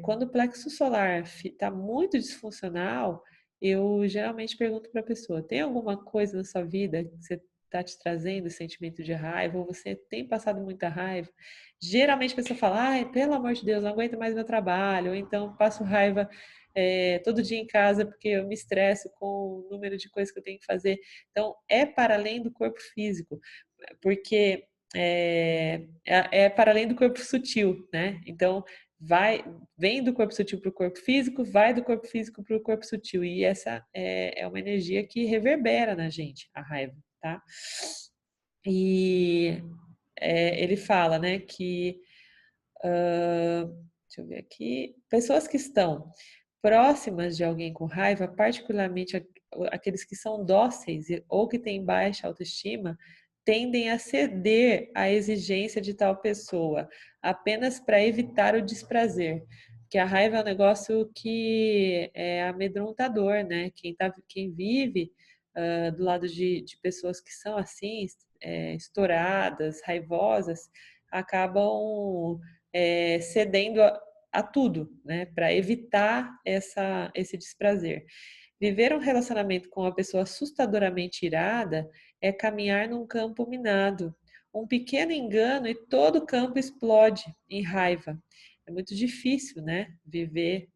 Quando o plexo solar está muito disfuncional, eu geralmente pergunto para a pessoa: tem alguma coisa na sua vida que você está te trazendo sentimento de raiva, ou você tem passado muita raiva? Geralmente a pessoa fala: ai, pelo amor de Deus, não aguento mais meu trabalho, ou então passo raiva todo dia em casa porque eu me estresso com o número de coisas que eu tenho que fazer. Então, é para além do corpo físico, porque é para além do corpo sutil, né? Então, vem do corpo sutil para o corpo físico, vai do corpo físico para o corpo sutil. E essa é uma energia que reverbera na gente, a raiva, tá? E ele fala, né, que deixa eu ver aqui, pessoas que estão próximas de alguém com raiva, particularmente aqueles que são dóceis ou que têm baixa autoestima, tendem a ceder à exigência de tal pessoa, apenas para evitar o desprazer. Porque a raiva é um negócio que é amedrontador, né? Quem vive do lado de pessoas que são assim, estouradas, raivosas, acabam cedendo a tudo, né, para evitar esse desprazer. Viver um relacionamento com uma pessoa assustadoramente irada é caminhar num campo minado. Um pequeno engano e todo o campo explode em raiva. É muito difícil, né, viver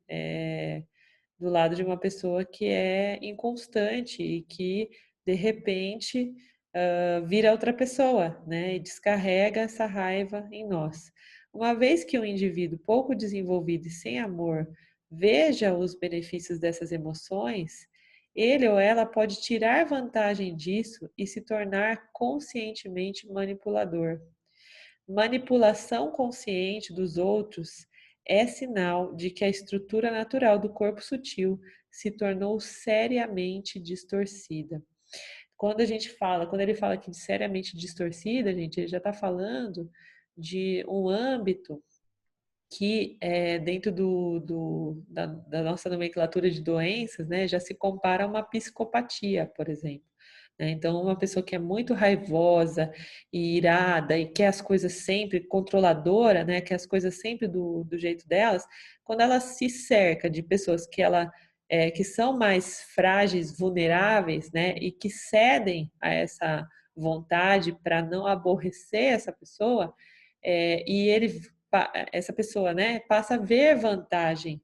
do lado de uma pessoa que é inconstante e que, de repente, vira outra pessoa, né? E descarrega essa raiva em nós. Uma vez que um indivíduo pouco desenvolvido e sem amor veja os benefícios dessas emoções, ele ou ela pode tirar vantagem disso e se tornar conscientemente manipulador. Manipulação consciente dos outros é sinal de que a estrutura natural do corpo sutil se tornou seriamente distorcida. Quando ele fala aqui de seriamente distorcida, gente, ele já está falando de um âmbito que dentro da nossa nomenclatura de doenças, né, já se compara a uma psicopatia, por exemplo. Né? Então, uma pessoa que é muito raivosa e irada e quer as coisas sempre, controladora, né, quer as coisas sempre do jeito delas, quando ela se cerca de pessoas que são mais frágeis, vulneráveis, né, e que cedem a essa vontade para não aborrecer essa pessoa, essa pessoa, né, passa a ver vantagem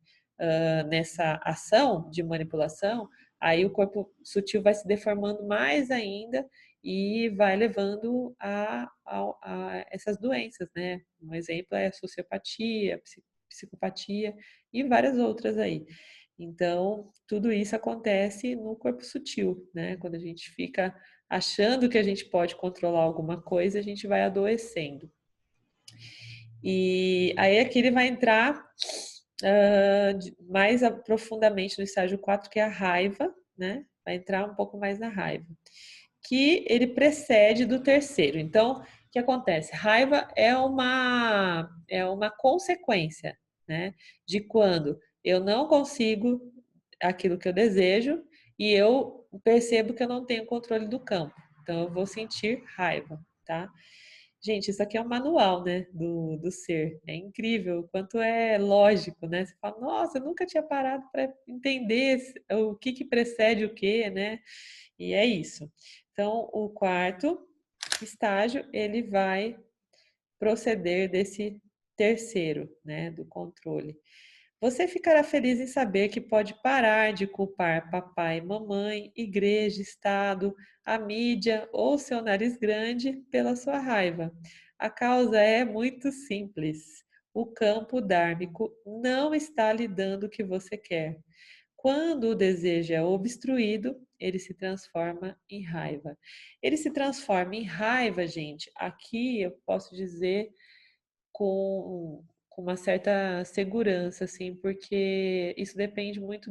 nessa ação de manipulação, aí o corpo sutil vai se deformando mais ainda e vai levando a essas doenças, né? Um exemplo é a sociopatia, psicopatia e várias outras aí. Então, tudo isso acontece no corpo sutil, né? Quando a gente fica achando que a gente pode controlar alguma coisa, a gente vai adoecendo. E aí aqui ele vai entrar mais profundamente no estágio 4, que é a raiva, né? Vai entrar um pouco mais na raiva, que ele precede do terceiro. Então, o que acontece? Raiva é uma consequência, né? De quando eu não consigo aquilo que eu desejo e eu percebo que eu não tenho controle do campo. Então, eu vou sentir raiva, tá? Gente, isso aqui é um manual, né, do ser. É incrível o quanto é lógico, né? Você fala, nossa, eu nunca tinha parado para entender o que precede o que, né? E é isso. Então, o quarto estágio, ele vai proceder desse terceiro, né, do controle. Você ficará feliz em saber que pode parar de culpar papai, mamãe, igreja, Estado, a mídia ou seu nariz grande pela sua raiva. A causa é muito simples. O campo dármico não está lhe dando o que você quer. Quando o desejo é obstruído, ele se transforma em raiva. Ele se transforma em raiva, gente. Aqui eu posso dizer com uma certa segurança, assim, porque isso depende muito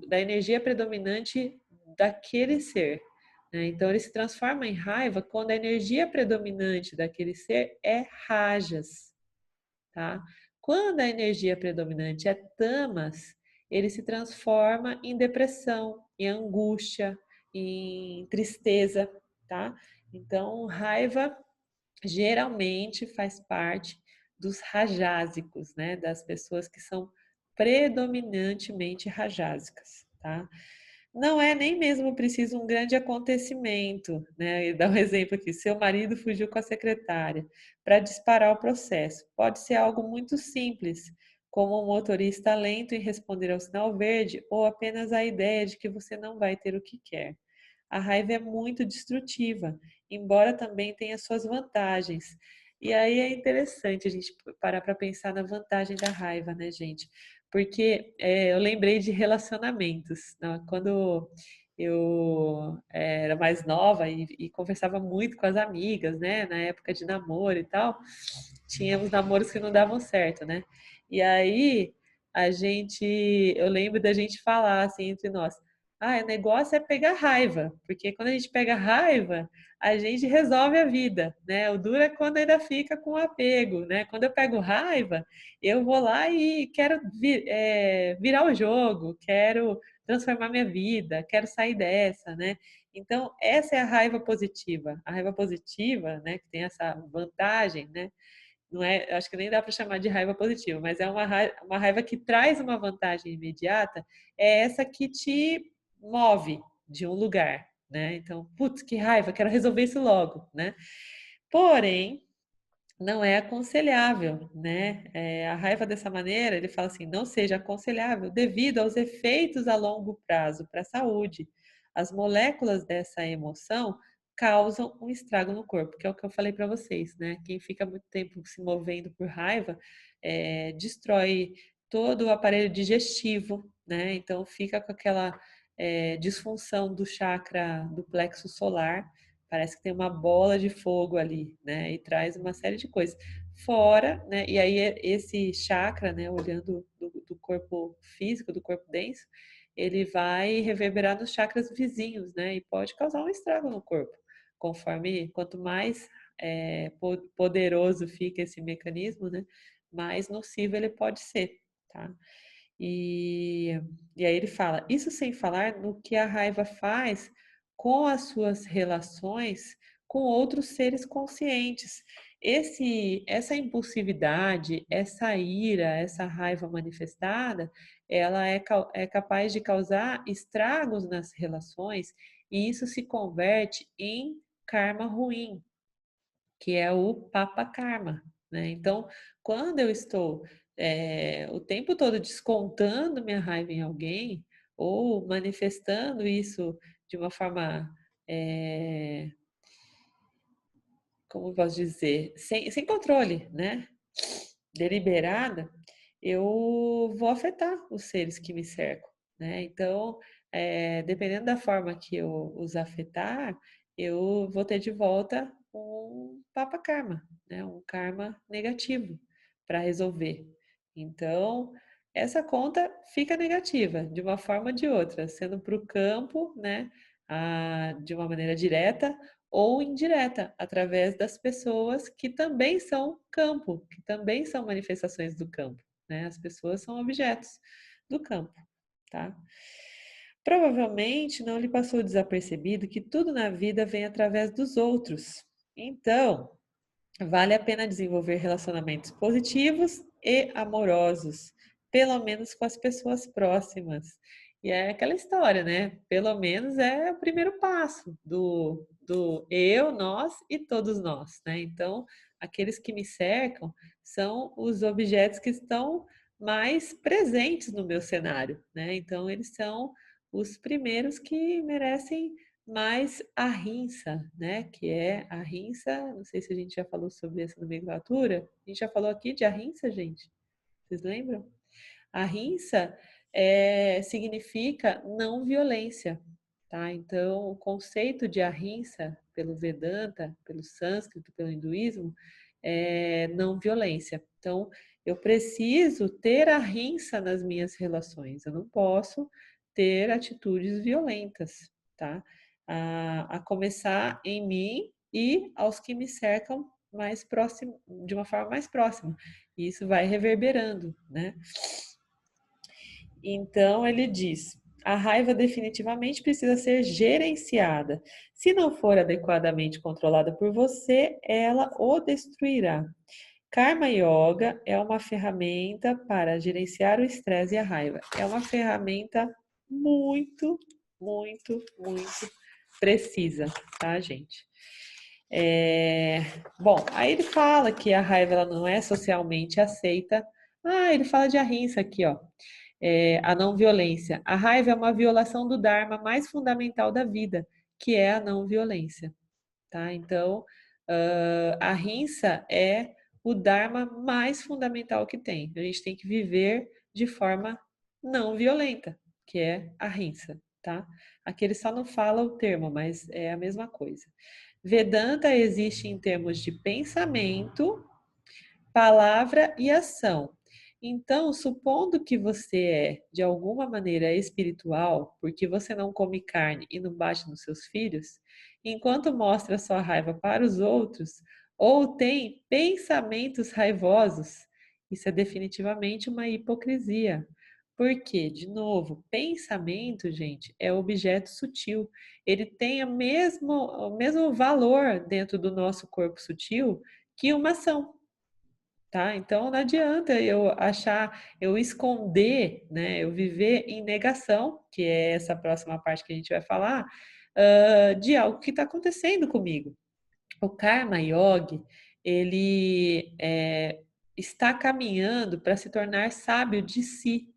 da energia predominante daquele ser. Né? Então, ele se transforma em raiva quando a energia predominante daquele ser é rajas, tá? Quando a energia predominante é tamas, ele se transforma em depressão, em angústia, em tristeza, tá? Então, raiva geralmente faz parte dos rajásicos, né? Das pessoas que são predominantemente rajásicas, tá? Não é nem mesmo preciso um grande acontecimento, né? E dá um exemplo aqui: seu marido fugiu com a secretária para disparar o processo. Pode ser algo muito simples, como um motorista lento em responder ao sinal verde ou apenas a ideia de que você não vai ter o que quer. A raiva é muito destrutiva, embora também tenha suas vantagens. E aí é interessante a gente parar para pensar na vantagem da raiva, né, gente? Porque eu lembrei de relacionamentos, né? Quando eu era mais nova e conversava muito com as amigas, né? Na época de namoro e tal, tínhamos namoros que não davam certo, né? E aí eu lembro da gente falar assim entre nós: ah, o negócio é pegar raiva, porque quando a gente pega raiva, a gente resolve a vida, né? O duro é quando ainda fica com apego, né? Quando eu pego raiva, eu vou lá e quero virar o jogo, quero transformar minha vida, quero sair dessa, né? Então, essa é a raiva positiva. A raiva positiva, né, que tem essa vantagem, né? Não é, acho que nem dá para chamar de raiva positiva, mas é uma raiva que traz uma vantagem imediata, é essa que te move de um lugar, né? Então, putz, que raiva, quero resolver isso logo, né? Porém, não é aconselhável, né? A raiva dessa maneira, ele fala assim, não seja aconselhável devido aos efeitos a longo prazo para a saúde. As moléculas dessa emoção causam um estrago no corpo, que é o que eu falei para vocês, né? Quem fica muito tempo se movendo por raiva destrói todo o aparelho digestivo, né? Então fica com aquela disfunção do chakra do plexo solar. Parece que tem uma bola de fogo ali, né? E traz uma série de coisas. Fora, né? E aí esse chakra, né? Olhando do corpo físico, do corpo denso, ele vai reverberar nos chakras vizinhos, né? E pode causar um estrago no corpo. Quanto mais poderoso fica esse mecanismo, né? Mais nocivo ele pode ser, tá? E, e aí ele fala, isso sem falar no que a raiva faz com as suas relações com outros seres conscientes. Essa impulsividade, essa ira, essa raiva manifestada, ela é capaz de causar estragos nas relações e isso se converte em karma ruim, que é o papa karma, né? Então, quando eu estou o tempo todo descontando minha raiva em alguém ou manifestando isso de uma forma, é, como eu posso dizer, sem controle, né? Deliberada, eu vou afetar os seres que me cercam, né? Então, dependendo da forma que eu os afetar, eu vou ter de volta um papa karma, né? Um karma negativo para resolver. Então, essa conta fica negativa de uma forma ou de outra, sendo para o campo, né? De uma maneira direta ou indireta, através das pessoas que também são campo, que também são manifestações do campo, né? As pessoas são objetos do campo, tá? Provavelmente não lhe passou desapercebido que tudo na vida vem através dos outros. Então, vale a pena desenvolver relacionamentos positivos e amorosos, pelo menos com as pessoas próximas. E é aquela história, né? Pelo menos é o primeiro passo do eu, nós e todos nós, né? Então, aqueles que me cercam são os objetos que estão mais presentes no meu cenário, né? Então, eles são os primeiros que merecem mais a rinça, né? Que é a rinça, não sei se a gente já falou sobre essa nomenclatura. A gente já falou aqui de ahimsa, gente? Vocês lembram? A rinça significa não violência, tá? Então, o conceito de ahimsa, pelo Vedanta, pelo sânscrito, pelo hinduísmo, é não violência. Então, eu preciso ter a rinça nas minhas relações. Eu não posso ter atitudes violentas, tá? A começar em mim e aos que me cercam mais próximo, de uma forma mais próxima. E isso vai reverberando, né? Então ele diz: a raiva definitivamente precisa ser gerenciada. Se não for adequadamente controlada por você, ela o destruirá. Karma Yoga é uma ferramenta para gerenciar o estresse e a raiva. É uma ferramenta muito, muito, muito precisa, tá, gente? Bom, aí ele fala que a raiva ela não é socialmente aceita. Ah, ele fala de ahimsa aqui, ó. A não violência. A raiva é uma violação do Dharma mais fundamental da vida, que é a não violência, tá? Então, a ahimsa é o Dharma mais fundamental que tem. A gente tem que viver de forma não violenta, que é a ahimsa, tá? Aqui ele só não fala o termo, mas é a mesma coisa. Vedanta existe em termos de pensamento, palavra e ação. Então, supondo que você é, de alguma maneira, espiritual, porque você não come carne e não bate nos seus filhos, enquanto mostra sua raiva para os outros, ou tem pensamentos raivosos, isso é definitivamente uma hipocrisia. Porque, de novo, pensamento, gente, é objeto sutil. Ele tem o mesmo valor dentro do nosso corpo sutil que uma ação. Tá? Então não adianta eu esconder, né? Eu viver em negação, que é essa próxima parte que a gente vai falar, de algo que está acontecendo comigo. O Karma Yogi, ele está caminhando para se tornar sábio de si,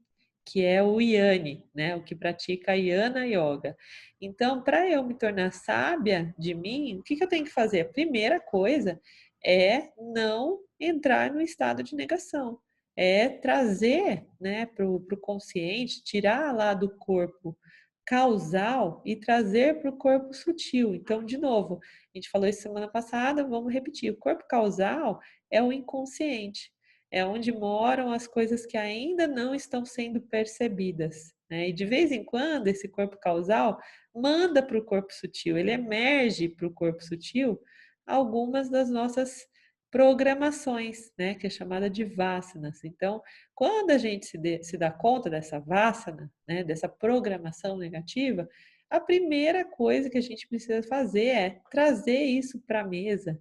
que é o Yanni, né? O que pratica a Yana Yoga. Então, para eu me tornar sábia de mim, o que eu tenho que fazer? A primeira coisa é não entrar no estado de negação. É trazer, né, para o consciente, tirar lá do corpo causal e trazer para o corpo sutil. Então, de novo, a gente falou isso semana passada, vamos repetir. O corpo causal é o inconsciente, é onde moram as coisas que ainda não estão sendo percebidas, né? E de vez em quando esse corpo causal manda para o corpo sutil, ele emerge para o corpo sutil algumas das nossas programações, né? Que é chamada de vasanas. Então, quando a gente se dá conta dessa vasana, né? Dessa programação negativa, a primeira coisa que a gente precisa fazer é trazer isso para a mesa,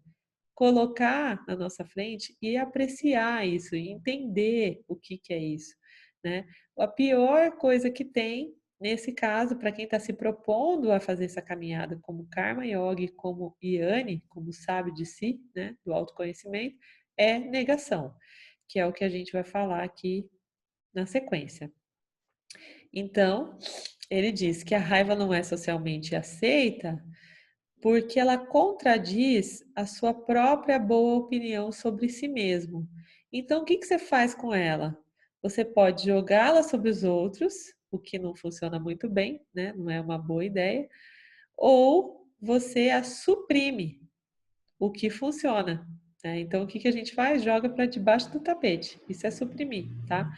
colocar na nossa frente e apreciar isso, e entender o que, que é isso, né? A pior coisa que tem, nesse caso, para quem está se propondo a fazer essa caminhada como Karma Yogi, como Yanni, como sábio de si, né, do autoconhecimento, é negação, que é o que a gente vai falar aqui na sequência. Então, ele diz que a raiva não é socialmente aceita porque ela contradiz a sua própria boa opinião sobre si mesmo. Então, o que você faz com ela? Você pode jogá-la sobre os outros, o que não funciona muito bem, né? Não é uma boa ideia, ou você a suprime, o que funciona, né? Então, o que a gente faz? Joga para debaixo do tapete. Isso é suprimir, tá?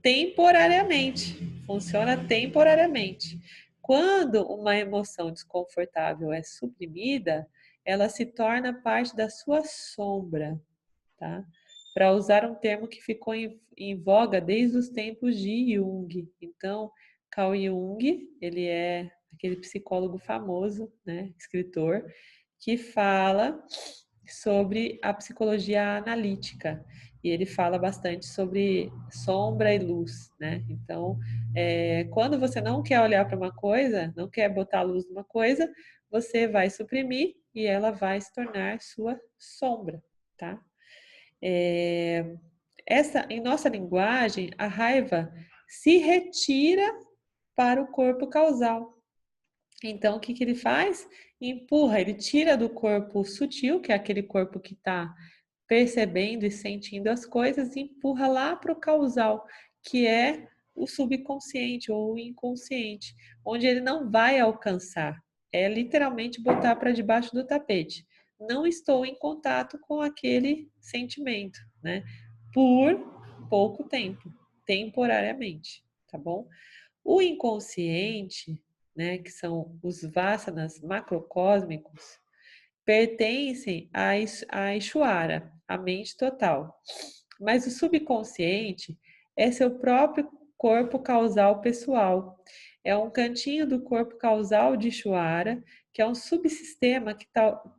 Temporariamente, funciona temporariamente. Quando uma emoção desconfortável é suprimida, ela se torna parte da sua sombra, tá? Para usar um termo que ficou em voga desde os tempos de Jung. Então, Carl Jung, ele é aquele psicólogo famoso, né, escritor, que fala sobre a psicologia analítica. E ele fala bastante sobre sombra e luz, né? Então, quando você não quer olhar para uma coisa, não quer botar luz numa coisa, você vai suprimir e ela vai se tornar sua sombra, tá? Em nossa linguagem, a raiva se retira para o corpo causal. Então, o que ele faz? Empurra, ele tira do corpo sutil, que é aquele corpo que está percebendo e sentindo as coisas, e empurra lá para o causal, que é o subconsciente ou o inconsciente, onde ele não vai alcançar. É literalmente botar para debaixo do tapete. Não estou em contato com aquele sentimento, né? Por pouco tempo, temporariamente, tá bom? O inconsciente, né, que são os vasanas macrocósmicos, pertencem à Ishvara, a mente total. Mas o subconsciente é seu próprio corpo causal pessoal. É um cantinho do corpo causal de Ishvara, que é um subsistema que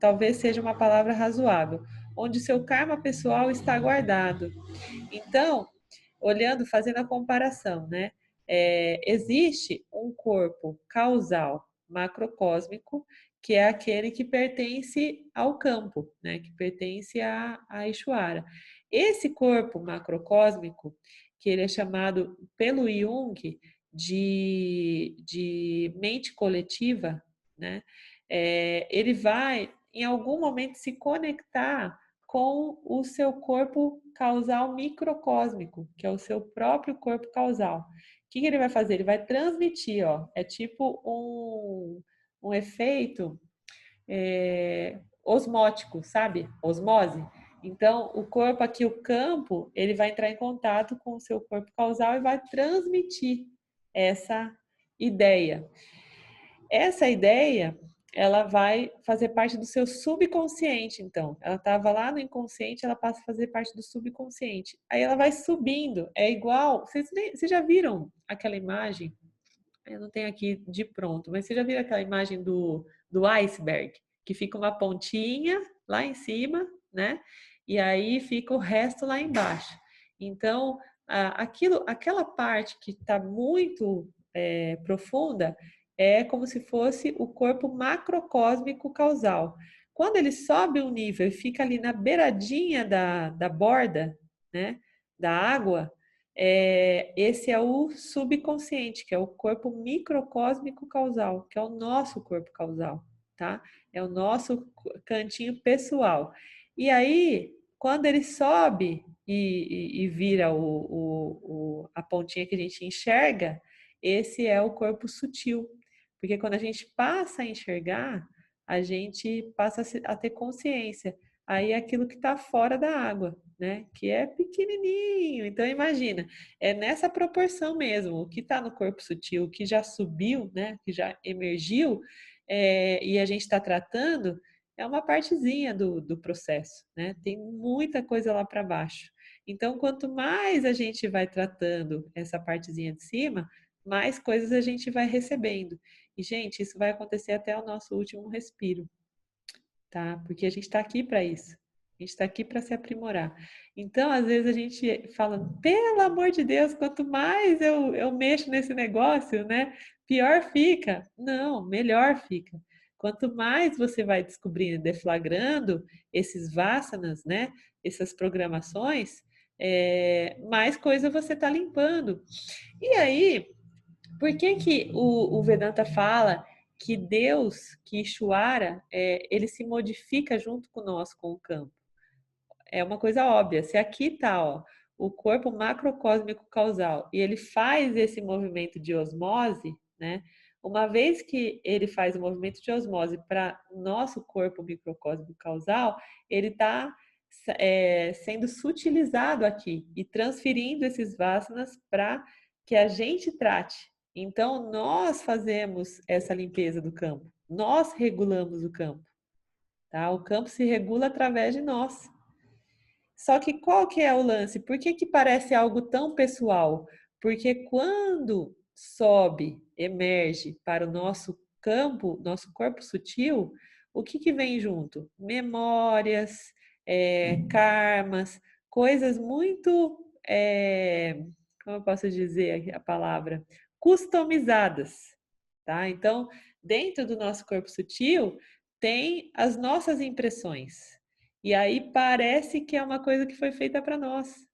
talvez seja uma palavra razoável. onde o seu karma pessoal está guardado. Então, olhando, fazendo a comparação, né? Existe um corpo causal macrocósmico, que é aquele que pertence ao campo, né? Que pertence a Ishvara. Esse corpo macrocósmico, que ele é chamado pelo Jung de mente coletiva, né? Ele vai, em algum momento, se conectar com o seu corpo causal microcósmico, que é o seu próprio corpo causal. O que ele vai fazer? Ele vai transmitir, ó, é tipo um efeito osmótico, sabe? Osmose. Então, o corpo aqui, o campo, ele vai entrar em contato com o seu corpo causal e vai transmitir essa ideia. Essa ideia, ela vai fazer parte do seu subconsciente, então. Ela estava lá no inconsciente, ela passa a fazer parte do subconsciente. Aí ela vai subindo, é igual... Vocês já viram aquela imagem? Eu não tenho aqui de pronto, mas vocês já viram aquela imagem do iceberg? Que fica uma pontinha lá em cima, né? E aí fica o resto lá embaixo. Então, aquela parte que está muito profunda é como se fosse o corpo macrocósmico causal. Quando ele sobe um nível e fica ali na beiradinha da borda, né, da água, esse é o subconsciente, que é o corpo microcósmico causal, que é o nosso corpo causal, tá? É o nosso cantinho pessoal. E aí, quando ele sobe e vira a pontinha que a gente enxerga, esse é o corpo sutil. Porque quando a gente passa a enxergar, a gente passa a ter consciência. Aí é aquilo que está fora da água, né? Que é pequenininho. Então imagina, é nessa proporção mesmo. O que está no corpo sutil, o que já subiu, né? Que já emergiu, e a gente está tratando, é uma partezinha do processo, né? Tem muita coisa lá para baixo. Então, quanto mais a gente vai tratando essa partezinha de cima, mais coisas a gente vai recebendo. E, gente, isso vai acontecer até o nosso último respiro, tá? Porque a gente está aqui para isso. A gente está aqui para se aprimorar. Então, às vezes a gente fala, pelo amor de Deus, quanto mais eu mexo nesse negócio, né? Pior fica. Não, melhor fica. Quanto mais você vai descobrindo, deflagrando esses vasanas, né? Essas programações, mais coisa você está limpando. E aí, por que que o Vedanta fala que Deus, que Ishvara, ele se modifica junto conosco, com o campo? É uma coisa óbvia. Se aqui está, ó, o corpo macrocósmico causal e ele faz esse movimento de osmose, né? Uma vez que ele faz o movimento de osmose para nosso corpo microcósmico causal, ele está sendo sutilizado aqui e transferindo esses vasanas para que a gente trate. Então, nós fazemos essa limpeza do campo, nós regulamos o campo, tá? O campo se regula através de nós. Só que qual que é o lance? Por que que parece algo tão pessoal? Porque quando sobe, emerge para o nosso campo, nosso corpo sutil, o que que vem junto? Memórias, karmas, coisas muito, como eu posso dizer a palavra? Customizadas, tá? Então, dentro do nosso corpo sutil, tem as nossas impressões. E aí parece que é uma coisa que foi feita para nós,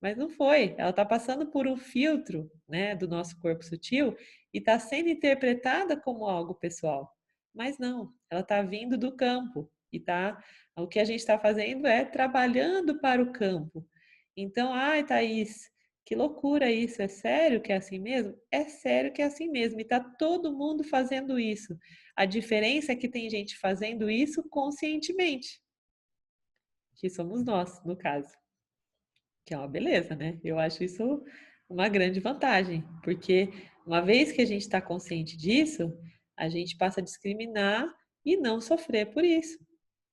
mas não foi. Ela está passando por um filtro, né, do nosso corpo sutil e está sendo interpretada como algo pessoal. Mas não, ela está vindo do campo e tá. O que a gente está fazendo é trabalhando para o campo. Então, ai, Thaís, que loucura isso! É sério que é assim mesmo? É sério que é assim mesmo. E está todo mundo fazendo isso. A diferença é que tem gente fazendo isso conscientemente, que somos nós, no caso. Que é uma beleza, né? Eu acho isso uma grande vantagem, porque uma vez que a gente está consciente disso, a gente passa a discriminar e não sofrer por isso,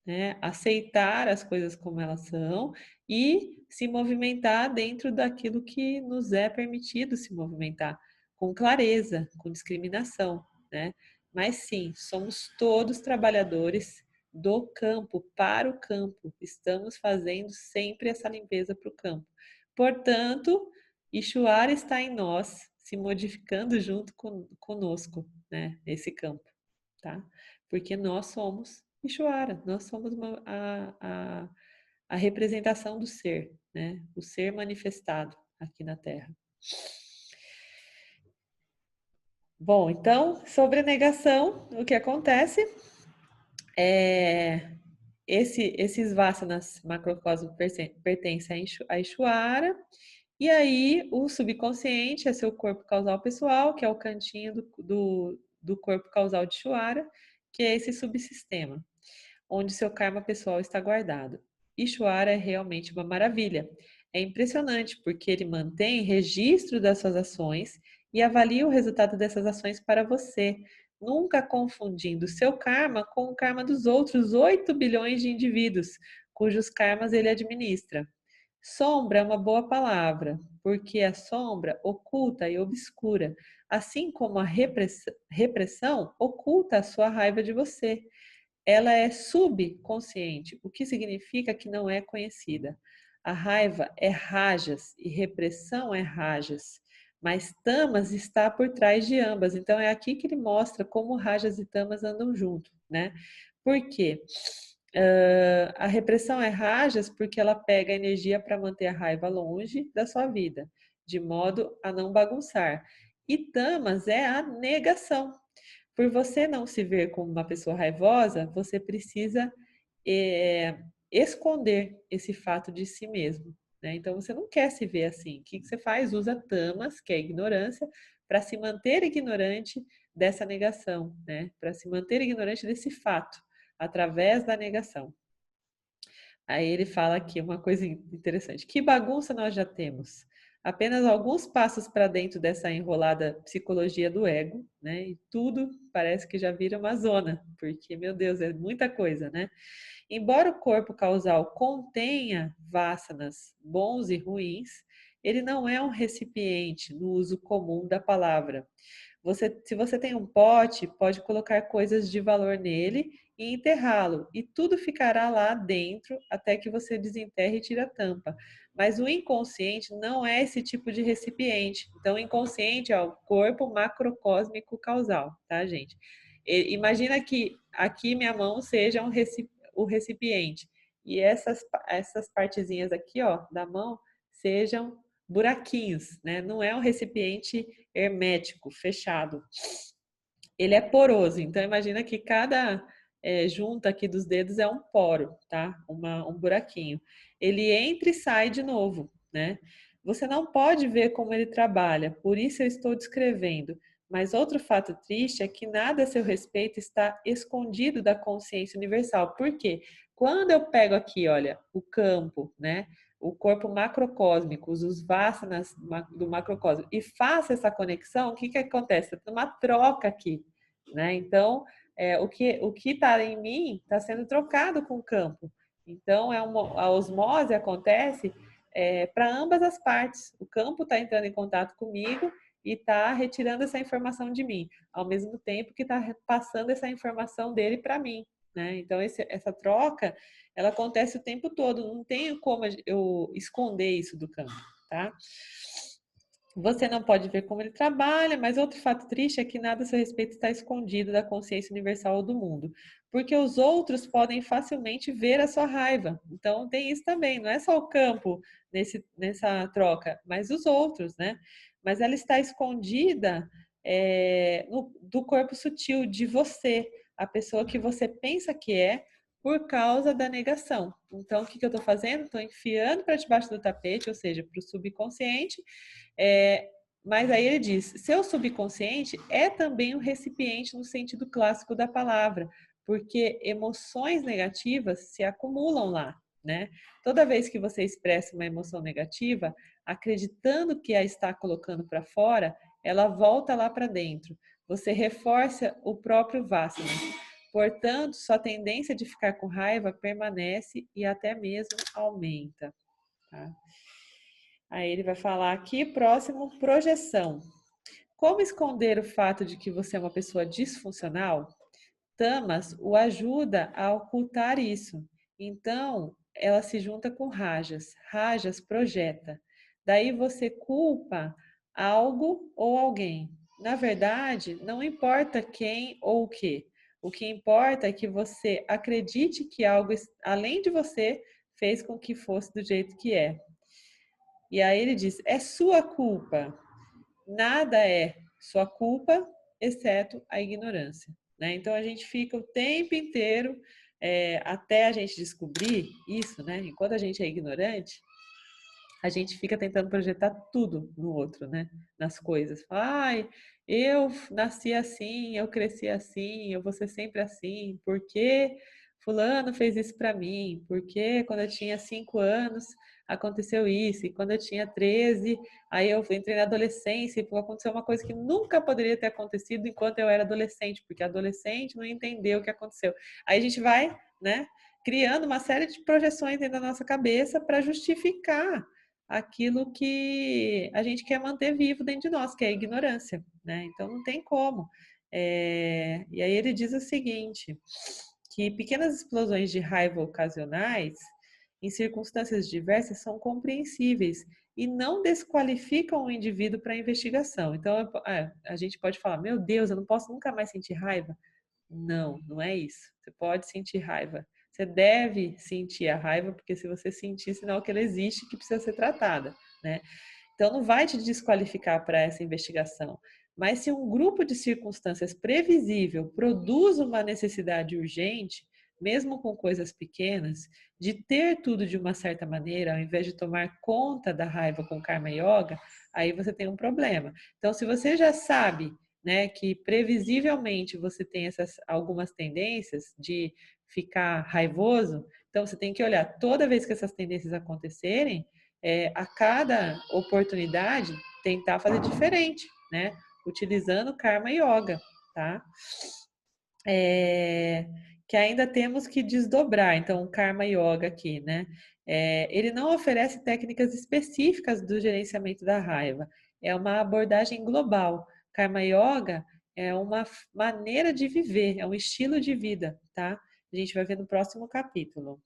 né? Aceitar as coisas como elas são e se movimentar dentro daquilo que nos é permitido se movimentar, com clareza, com discriminação, né? Mas sim, somos todos trabalhadores do campo para o campo. Estamos fazendo sempre essa limpeza para o campo. Portanto, Ixuara está em nós, se modificando junto conosco, né, nesse campo, tá? Porque nós somos Ixuara, nós somos a representação do ser, né? O ser manifestado aqui na Terra. Bom, então, sobre a negação, o que acontece é esses vasanas macrocosmos pertencem a Ixuara, e aí o subconsciente é seu corpo causal pessoal, que é o cantinho do corpo causal de Ixuara, que é esse subsistema, onde seu karma pessoal está guardado. Ixuara é realmente uma maravilha. É impressionante porque ele mantém registro das suas ações e avalia o resultado dessas ações para você, nunca confundindo seu karma com o karma dos outros 8 bilhões de indivíduos, cujos karmas ele administra. Sombra é uma boa palavra, porque a sombra oculta e obscura, assim como a repressão oculta a sua raiva de você. Ela é subconsciente, o que significa que não é conhecida. A raiva é rajas e repressão é rajas, mas tamas está por trás de ambas. Então é aqui que ele mostra como rajas e tamas andam junto, né? Por quê? A repressão é rajas porque ela pega energia para manter a raiva longe da sua vida, de modo a não bagunçar. E tamas é a negação. Por você não se ver como uma pessoa raivosa, você precisa esconder esse fato de si mesmo, né? Então você não quer se ver assim. O que você faz? Usa tamas, que é ignorância, para se manter ignorante dessa negação, né? Para se manter ignorante desse fato, através da negação. Aí ele fala aqui uma coisa interessante. Que bagunça nós já temos? Apenas alguns passos para dentro dessa enrolada psicologia do ego, né? E tudo parece que já vira uma zona, porque, meu Deus, é muita coisa, né? Embora o corpo causal contenha vasanas bons e ruins, ele não é um recipiente no uso comum da palavra. Se você tem um pote, pode colocar coisas de valor nele e enterrá-lo, e tudo ficará lá dentro até que você desenterre e tire a tampa. Mas o inconsciente não é esse tipo de recipiente. Então, o inconsciente é o corpo macrocósmico causal, tá, gente? Imagina que aqui minha mão seja o recipiente e essas partezinhas aqui, ó, da mão sejam buraquinhos, né? Não é um recipiente hermético, fechado. Ele é poroso, então imagina que cada junta aqui dos dedos é um poro, tá? Um buraquinho. Ele entra e sai de novo, né? Você não pode ver como ele trabalha, por isso eu estou descrevendo. Mas outro fato triste é que nada a seu respeito está escondido da consciência universal. Por quê? Quando eu pego aqui, olha, o campo, né? O corpo macrocósmico, os vasanas do macrocosmo, e faço essa conexão, o que acontece? Tem uma troca aqui, né? Então, o que está em mim está sendo trocado com o campo. Então, a osmose acontece para ambas as partes. O campo está entrando em contato comigo e está retirando essa informação de mim, ao mesmo tempo que está passando essa informação dele para mim, né? Então, essa troca, ela acontece o tempo todo, não tenho como eu esconder isso do campo, tá? Você não pode ver como ele trabalha, mas outro fato triste é que nada a seu respeito está escondido da consciência universal do mundo, porque os outros podem facilmente ver a sua raiva. Então tem isso também, não é só o campo nessa troca, mas os outros, né? Mas ela está escondida do corpo sutil de você, a pessoa que você pensa que é, por causa da negação. Então, o que eu estou fazendo? Estou enfiando para debaixo do tapete, ou seja, para o subconsciente, mas aí ele diz: seu subconsciente é também um recipiente no sentido clássico da palavra, porque emoções negativas se acumulam lá, né? Toda vez que você expressa uma emoção negativa, acreditando que a está colocando para fora, ela volta lá para dentro. Você reforça o próprio Vassana. Portanto, sua tendência de ficar com raiva permanece e até mesmo aumenta. Tá? Aí ele vai falar aqui, próximo, projeção. Como esconder o fato de que você é uma pessoa disfuncional? Tamas o ajuda a ocultar isso. Então, ela se junta com Rajas. Rajas projeta. Daí você culpa algo ou alguém. Na verdade, não importa quem ou o que. O que importa é que você acredite que algo além de você fez com que fosse do jeito que é. E aí ele diz: é sua culpa. Nada é sua culpa, exceto a ignorância. Né? Então a gente fica o tempo inteiro, até a gente descobrir isso, né? Enquanto a gente é ignorante, a gente fica tentando projetar tudo no outro, né? Nas coisas. Ai, eu nasci assim, eu cresci assim, eu vou ser sempre assim, por que fulano fez isso para mim? Por que quando eu tinha 5 anos aconteceu isso? E quando eu tinha 13, aí eu entrei na adolescência e aconteceu uma coisa que nunca poderia ter acontecido enquanto eu era adolescente, porque adolescente não entendeu o que aconteceu. Aí a gente vai, né, criando uma série de projeções dentro da nossa cabeça para justificar aquilo que a gente quer manter vivo dentro de nós, que é a ignorância, né? Então não tem como. E aí ele diz o seguinte, que pequenas explosões de raiva ocasionais, em circunstâncias diversas, são compreensíveis e não desqualificam o indivíduo para a investigação. Então, a gente pode falar, meu Deus, eu não posso nunca mais sentir raiva. Não, não é isso. Você pode sentir raiva. Você deve sentir a raiva, porque se você sentir, sinal que ela existe, que precisa ser tratada, né? Então, não vai te desqualificar para essa investigação. Mas se um grupo de circunstâncias previsível produz uma necessidade urgente, mesmo com coisas pequenas, de ter tudo de uma certa maneira, ao invés de tomar conta da raiva com karma yoga, aí você tem um problema. Então, se você já sabe, né, que previsivelmente você tem essas algumas tendências de ficar raivoso, então você tem que olhar toda vez que essas tendências acontecerem, a cada oportunidade tentar fazer diferente, né? Utilizando Karma Yoga, tá? Que ainda temos que desdobrar, então, o Karma Yoga aqui, né? Ele não oferece técnicas específicas do gerenciamento da raiva, é uma abordagem global. Karma Yoga é uma maneira de viver, é um estilo de vida, tá? A gente vai ver no próximo capítulo.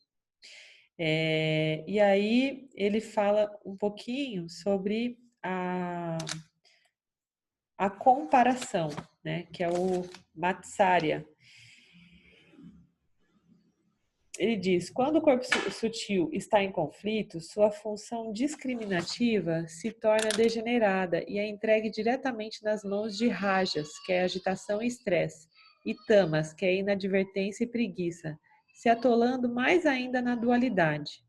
E aí ele fala um pouquinho sobre a comparação, né, que é o Matsarya. Ele diz, quando o corpo sutil está em conflito, sua função discriminativa se torna degenerada e é entregue diretamente nas mãos de rajas, que é agitação e estresse, e tamas, que é inadvertência e preguiça, se atolando mais ainda na dualidade.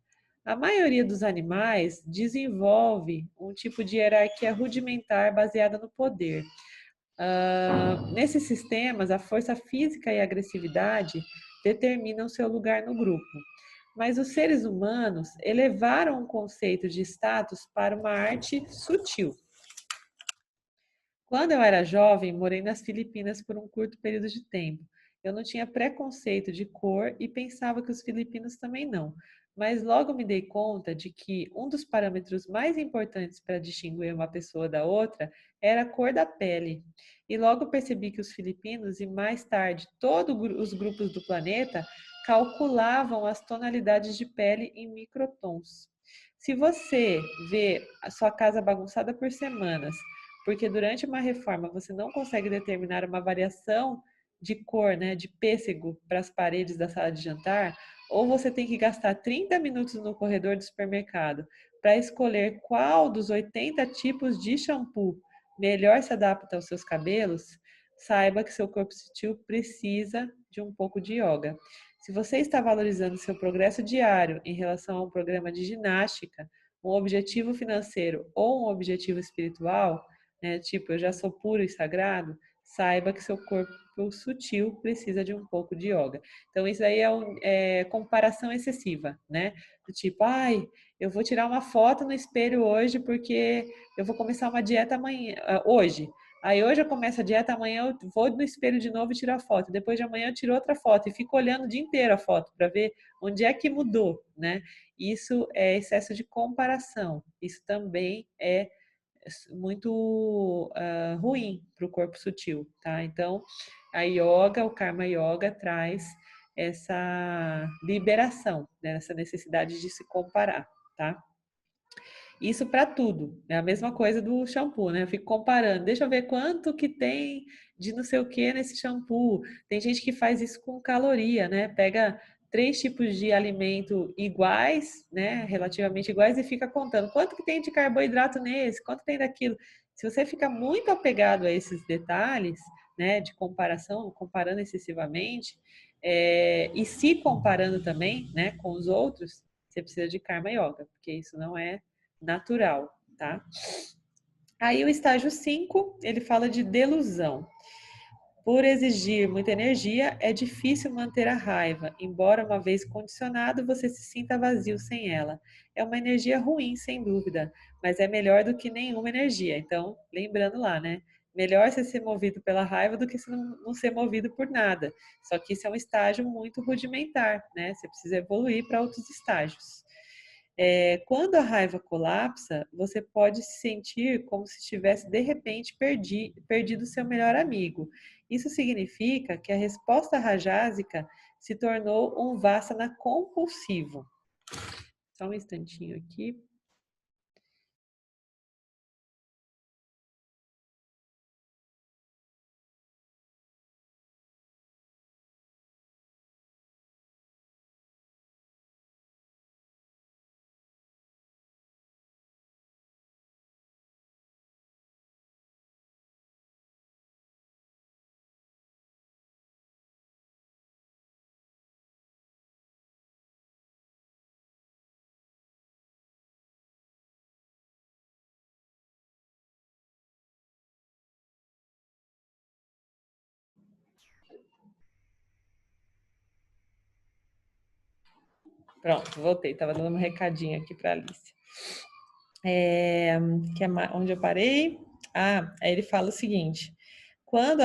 A maioria dos animais desenvolve um tipo de hierarquia rudimentar baseada no poder. Nesses sistemas, a força física e a agressividade determinam seu lugar no grupo. Mas os seres humanos elevaram o conceito de status para uma arte sutil. Quando eu era jovem, morei nas Filipinas por um curto período de tempo. Eu não tinha preconceito de cor e pensava que os filipinos também não. Mas logo me dei conta de que um dos parâmetros mais importantes para distinguir uma pessoa da outra era a cor da pele. E logo percebi que os filipinos e mais tarde todos os grupos do planeta calculavam as tonalidades de pele em microtons. Se você vê a sua casa bagunçada por semanas, porque durante uma reforma você não consegue determinar uma variação de cor, né, de pêssego para as paredes da sala de jantar, ou você tem que gastar 30 minutos no corredor do supermercado para escolher qual dos 80 tipos de shampoo melhor se adapta aos seus cabelos, saiba que seu corpo sutil precisa de um pouco de yoga. Se você está valorizando seu progresso diário em relação a um programa de ginástica, um objetivo financeiro ou um objetivo espiritual, né, tipo, eu já sou puro e sagrado, saiba que seu corpo sutil precisa de um pouco de yoga. Então, isso aí é comparação excessiva, né? Do tipo, ai, eu vou tirar uma foto no espelho hoje porque eu vou começar uma dieta amanhã, hoje. Aí hoje eu começo a dieta, amanhã eu vou no espelho de novo e tiro a foto. Depois de amanhã eu tiro outra foto e fico olhando o dia inteiro a foto para ver onde é que mudou, né? Isso é excesso de comparação. Isso também é muito ruim para o corpo sutil, tá? Então, a yoga, o Karma Yoga traz essa liberação, né? Essa necessidade de se comparar, tá? Isso para tudo. É a mesma coisa do shampoo, né? Eu fico comparando. Deixa eu ver quanto que tem de não sei o que nesse shampoo. Tem gente que faz isso com caloria, né? Pega 3 tipos de alimento iguais, né? Relativamente iguais e fica contando quanto que tem de carboidrato nesse, quanto tem daquilo. Se você fica muito apegado a esses detalhes, né? De comparação, comparando excessivamente, e se comparando também, né? Com os outros, você precisa de Karma Yoga, porque isso não é natural, tá? Aí o estágio 5, ele fala de delusão. Por exigir muita energia, é difícil manter a raiva, embora uma vez condicionado, você se sinta vazio sem ela. É uma energia ruim, sem dúvida, mas é melhor do que nenhuma energia. Então, lembrando lá, né? Melhor você ser movido pela raiva do que não ser movido por nada. Só que isso é um estágio muito rudimentar, né? Você precisa evoluir para outros estágios. Quando a raiva colapsa, você pode se sentir como se tivesse de repente perdido seu melhor amigo. Isso significa que a resposta rajásica se tornou um vassana compulsivo. Só um instantinho aqui. Pronto, voltei. Estava dando um recadinho aqui para a Alice. Onde eu parei? Aí ele fala o seguinte: quando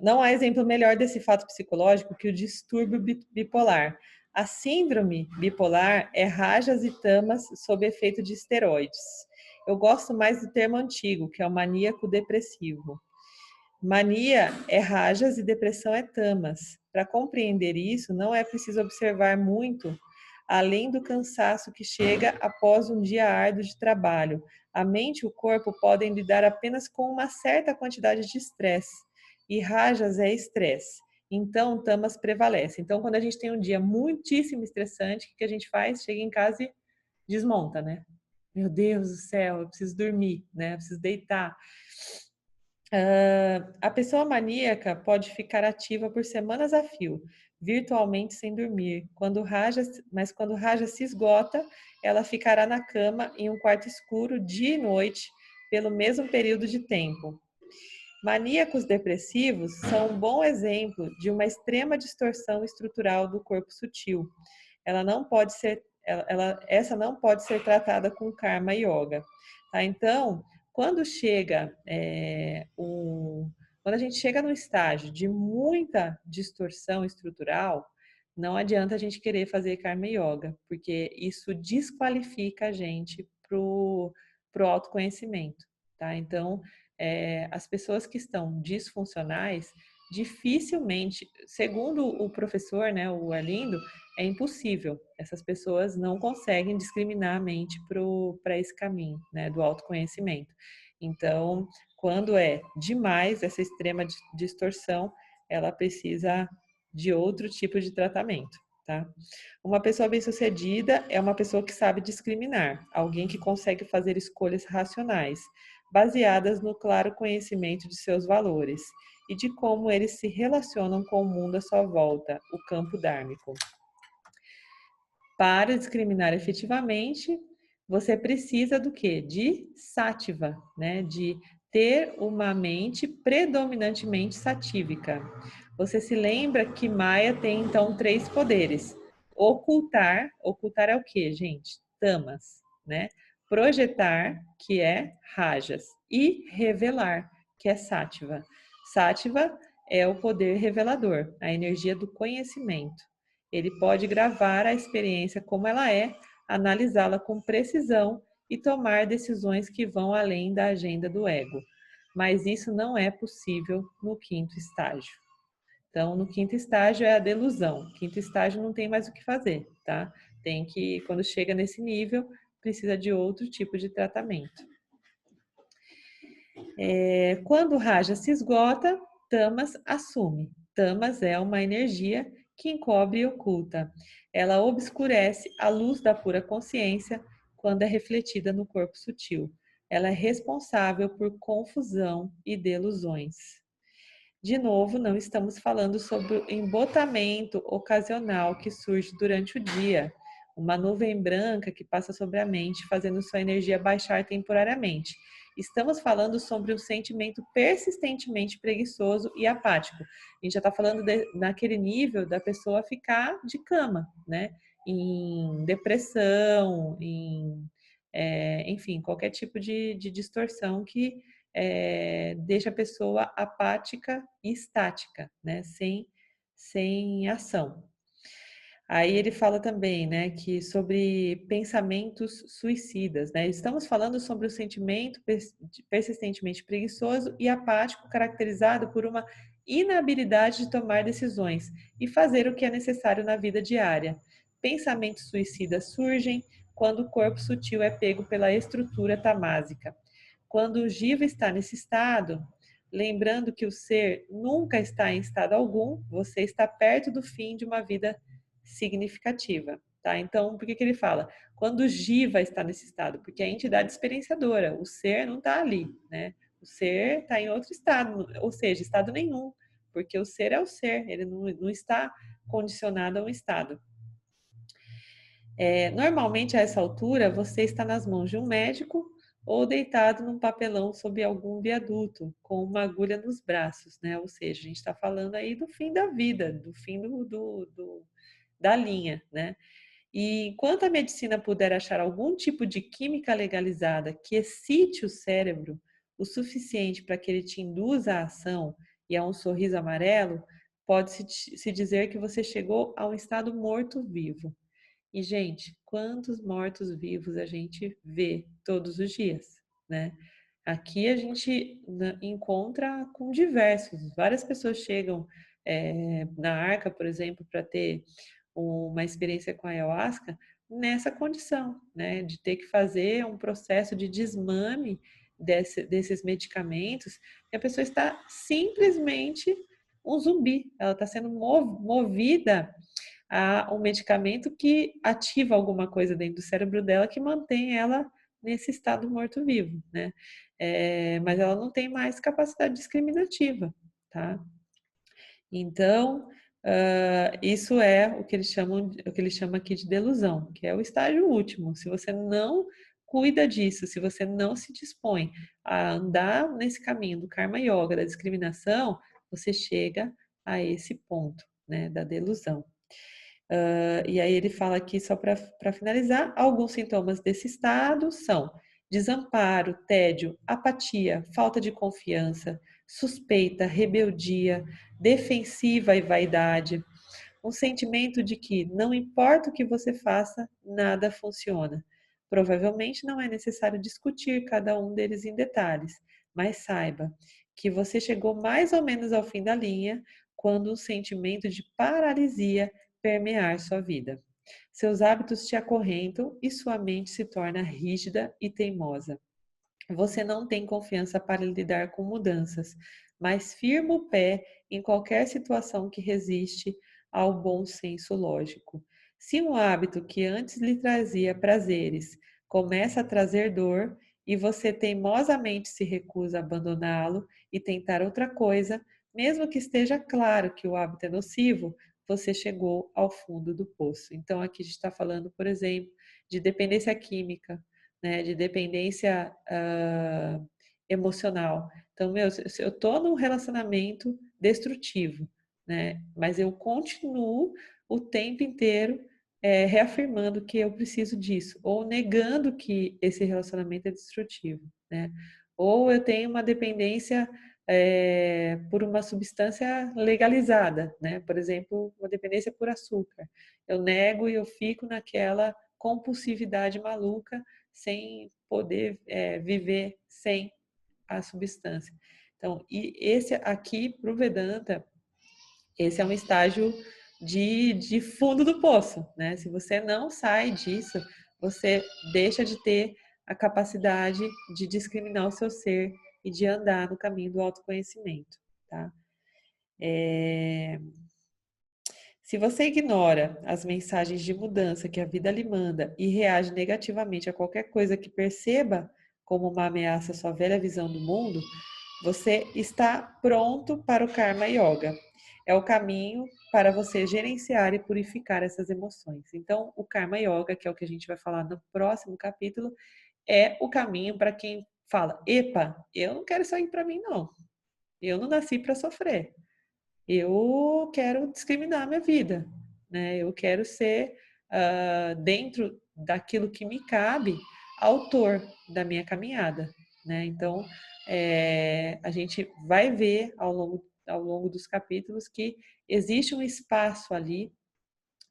não há exemplo melhor desse fato psicológico que o distúrbio bipolar. A síndrome bipolar é rajas e tamas sob efeito de esteroides. Eu gosto mais do termo antigo, que é o maníaco depressivo. Mania é rajas e depressão é tamas. Para compreender isso, não é preciso observar muito além do cansaço que chega após um dia árduo de trabalho. A mente e o corpo podem lidar apenas com uma certa quantidade de estresse, e rajas é estresse. Então, tamas prevalece. Então, quando a gente tem um dia muitíssimo estressante, o que a gente faz? Chega em casa e desmonta, né? Meu Deus do céu, eu preciso dormir, né? Eu preciso deitar. A pessoa maníaca pode ficar ativa por semanas a fio, virtualmente sem dormir. Mas quando Raja se esgota, ela ficará na cama em um quarto escuro dia e noite pelo mesmo período de tempo. Maníacos depressivos são um bom exemplo de uma extrema distorção estrutural do corpo sutil. Essa não pode ser tratada com Karma Yoga. Tá? Então, quando quando a gente chega no estágio de muita distorção estrutural, não adianta a gente querer fazer Karma Yoga, porque isso desqualifica a gente para o autoconhecimento. Tá? Então, as pessoas que estão disfuncionais, dificilmente, segundo o professor, né, o Arlindo, é impossível. Essas pessoas não conseguem discriminar a mente para esse caminho, né, do autoconhecimento. Então, quando é demais essa extrema distorção, ela precisa de outro tipo de tratamento, tá? Uma pessoa bem-sucedida é uma pessoa que sabe discriminar, alguém que consegue fazer escolhas racionais, baseadas no claro conhecimento de seus valores e de como eles se relacionam com o mundo à sua volta, o campo dármico. Para discriminar efetivamente, você precisa do quê? De sátiva, né? De ter uma mente predominantemente satívica. Você se lembra que Maia tem então 3 poderes: ocultar, ocultar é o quê, gente? Tamas, né? Projetar, que é rajas, e revelar, que é sátiva. Sátiva é o poder revelador, a energia do conhecimento. Ele pode gravar a experiência como ela é, analisá-la com precisão e tomar decisões que vão além da agenda do ego. Mas isso não é possível no quinto estágio. Então, no quinto estágio é a delusão. Quinto estágio não tem mais o que fazer, tá? Tem que, quando chega nesse nível, precisa de outro tipo de tratamento. Quando o Raja se esgota, Tamas assume. Tamas é uma energia que encobre e oculta. Ela obscurece a luz da pura consciência quando é refletida no corpo sutil. Ela é responsável por confusão e delusões. De novo, não estamos falando sobre o embotamento ocasional que surge durante o dia, uma nuvem branca que passa sobre a mente, fazendo sua energia baixar temporariamente. Estamos falando sobre um sentimento persistentemente preguiçoso e apático. A gente já está falando naquele nível da pessoa ficar de cama, né? Em depressão, enfim, qualquer tipo de distorção que deixa a pessoa apática e estática, né? Sem ação. Aí ele fala também, né, que sobre pensamentos suicidas, né? Estamos falando sobre o sentimento persistentemente preguiçoso e apático, caracterizado por uma inabilidade de tomar decisões e fazer o que é necessário na vida diária. Pensamentos suicidas surgem quando o corpo sutil é pego pela estrutura tamásica. Quando o Jiva está nesse estado, lembrando que o ser nunca está em estado algum, você está perto do fim de uma vida significativa, tá? Então, por que ele fala? Quando o Jiva está nesse estado, porque é a entidade experienciadora, o ser não está ali, né? O ser está em outro estado, ou seja, estado nenhum, porque o ser é o ser, ele não está condicionado a um estado. Normalmente, a essa altura, você está nas mãos de um médico ou deitado num papelão sob algum viaduto, com uma agulha nos braços, né? Ou seja, a gente está falando aí do fim da vida, do fim da linha, né? E enquanto a medicina puder achar algum tipo de química legalizada que excite o cérebro o suficiente para que ele te induza à ação e a um sorriso amarelo, pode-se dizer que você chegou a um estado morto-vivo. E, gente, quantos mortos-vivos a gente vê todos os dias, né? Aqui a gente encontra com diversos, várias pessoas chegam na Arca, por exemplo, para ter uma experiência com a ayahuasca nessa condição, né? De ter que fazer um processo de desmame desses medicamentos, e a pessoa está simplesmente um zumbi, ela está sendo movida a um medicamento que ativa alguma coisa dentro do cérebro dela que mantém ela nesse estado morto-vivo, né? Mas ela não tem mais capacidade discriminativa, tá? Então, isso é o que eles chamam, o que eles chamam aqui de delusão, que é o estágio último. Se você não cuida disso, se você não se dispõe a andar nesse caminho do karma yoga, da discriminação, você chega a esse ponto, né, da delusão. E aí ele fala aqui, só para finalizar, alguns sintomas desse estado são desamparo, tédio, apatia, falta de confiança, suspeita, rebeldia, defensiva e vaidade, um sentimento de que não importa o que você faça, nada funciona. Provavelmente não é necessário discutir cada um deles em detalhes, mas saiba que você chegou mais ou menos ao fim da linha quando um sentimento de paralisia permear sua vida. Seus hábitos te acorrentam e sua mente se torna rígida e teimosa. Você não tem confiança para lidar com mudanças, mas firma o pé em qualquer situação que resiste ao bom senso lógico. Se um hábito que antes lhe trazia prazeres começa a trazer dor e você teimosamente se recusa a abandoná-lo e tentar outra coisa, mesmo que esteja claro que o hábito é nocivo, você chegou ao fundo do poço. Então, aqui a gente está falando, por exemplo, de dependência química, né, de dependência emocional. Então, se eu estou num relacionamento destrutivo, né, mas eu continuo o tempo inteiro reafirmando que eu preciso disso, ou negando que esse relacionamento é destrutivo, né? Ou eu tenho uma dependência por uma substância legalizada, né? Por exemplo, uma dependência por açúcar. Eu nego e eu fico naquela compulsividade maluca sem poder viver sem a substância. Então, e esse aqui, para o Vedanta, esse é um estágio de fundo do poço, né? Se você não sai disso, você deixa de ter a capacidade de discriminar o seu ser e de andar no caminho do autoconhecimento, tá? Se você ignora as mensagens de mudança que a vida lhe manda e reage negativamente a qualquer coisa que perceba como uma ameaça à sua velha visão do mundo, você está pronto para o Karma Yoga. É o caminho para você gerenciar e purificar essas emoções. Então, o Karma Yoga, que é o que a gente vai falar no próximo capítulo, é o caminho para quem fala: epa, eu não quero isso aí para mim, não. Eu não nasci para sofrer. Eu quero discriminar a minha vida, né? Eu quero ser, dentro daquilo que me cabe, autor da minha caminhada, né? Então, a gente vai ver ao longo dos capítulos que existe um espaço ali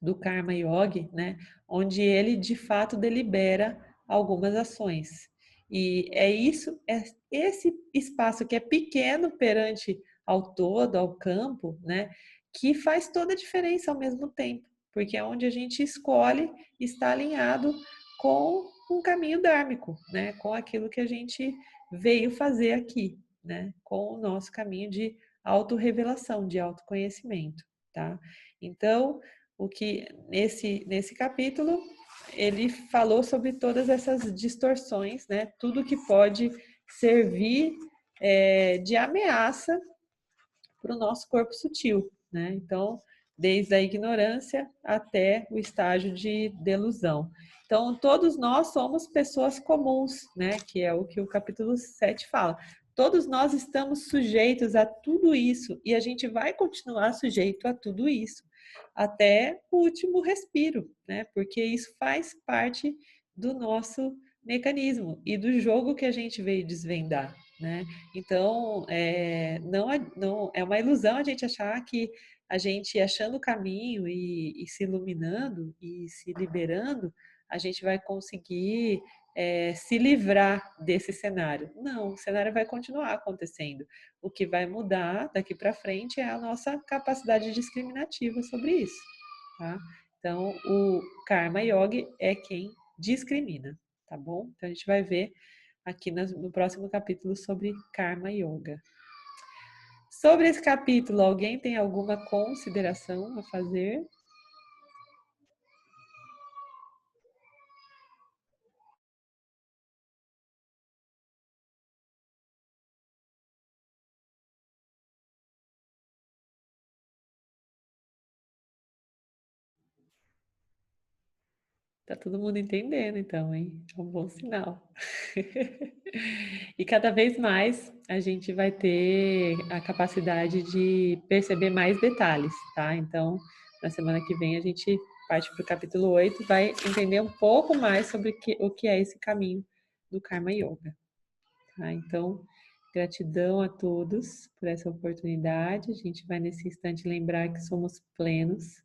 do Karma Yogi, né, onde ele de fato delibera algumas ações. E é isso, é esse espaço que é pequeno perante ao todo, ao campo, né, que faz toda a diferença ao mesmo tempo, porque é onde a gente escolhe estar alinhado com um caminho dármico, né, com aquilo que a gente veio fazer aqui, né, com o nosso caminho de autorrevelação, de autoconhecimento, tá? Então, o que nesse capítulo ele falou sobre todas essas distorções, né? Tudo que pode servir de ameaça para o nosso corpo sutil, né? Então, desde a ignorância até o estágio de delusão. Então, todos nós somos pessoas comuns, né? Que é o que o capítulo 7 fala. Todos nós estamos sujeitos a tudo isso e a gente vai continuar sujeito a tudo isso até o último respiro, né? Porque isso faz parte do nosso mecanismo e do jogo que a gente veio desvendar, né? Então, não, é uma ilusão a gente achar que a gente achando o caminho e se iluminando e se liberando, a gente vai conseguir se livrar desse cenário. Não, o cenário vai continuar acontecendo. O que vai mudar daqui para frente é a nossa capacidade discriminativa sobre isso, tá? Então, o Karma Yogi é quem discrimina, tá bom? Então, a gente vai ver aqui no próximo capítulo sobre Karma Yoga. Sobre esse capítulo, alguém tem alguma consideração a fazer? Tá todo mundo entendendo, então, hein? É um bom sinal. E cada vez mais a gente vai ter a capacidade de perceber mais detalhes, tá? Então, na semana que vem a gente parte para o capítulo 8, vai entender um pouco mais sobre o que é esse caminho do Karma Yoga, tá? Então, gratidão a todos por essa oportunidade. A gente vai nesse instante lembrar que somos plenos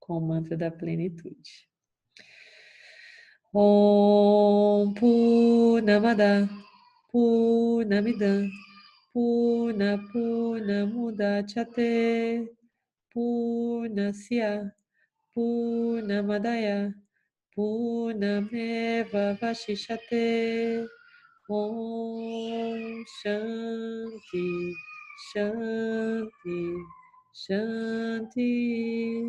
com o mantra da plenitude. Om Purnamada Purnamidam Purnamudachyate Purnasya Purnamadaya Purnameva Vashishate. Om Shanti Shanti Shanti.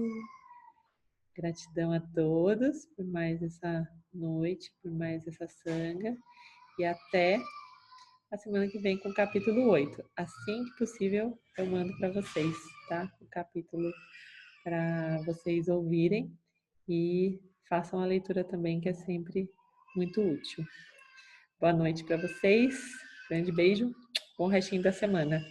Gratidão a todos por mais essa noite, por mais essa sanga. E até a semana que vem com o capítulo 8. Assim que possível, eu mando para vocês, tá? O capítulo para vocês ouvirem e façam a leitura também, que é sempre muito útil. Boa noite para vocês, grande beijo, bom restinho da semana.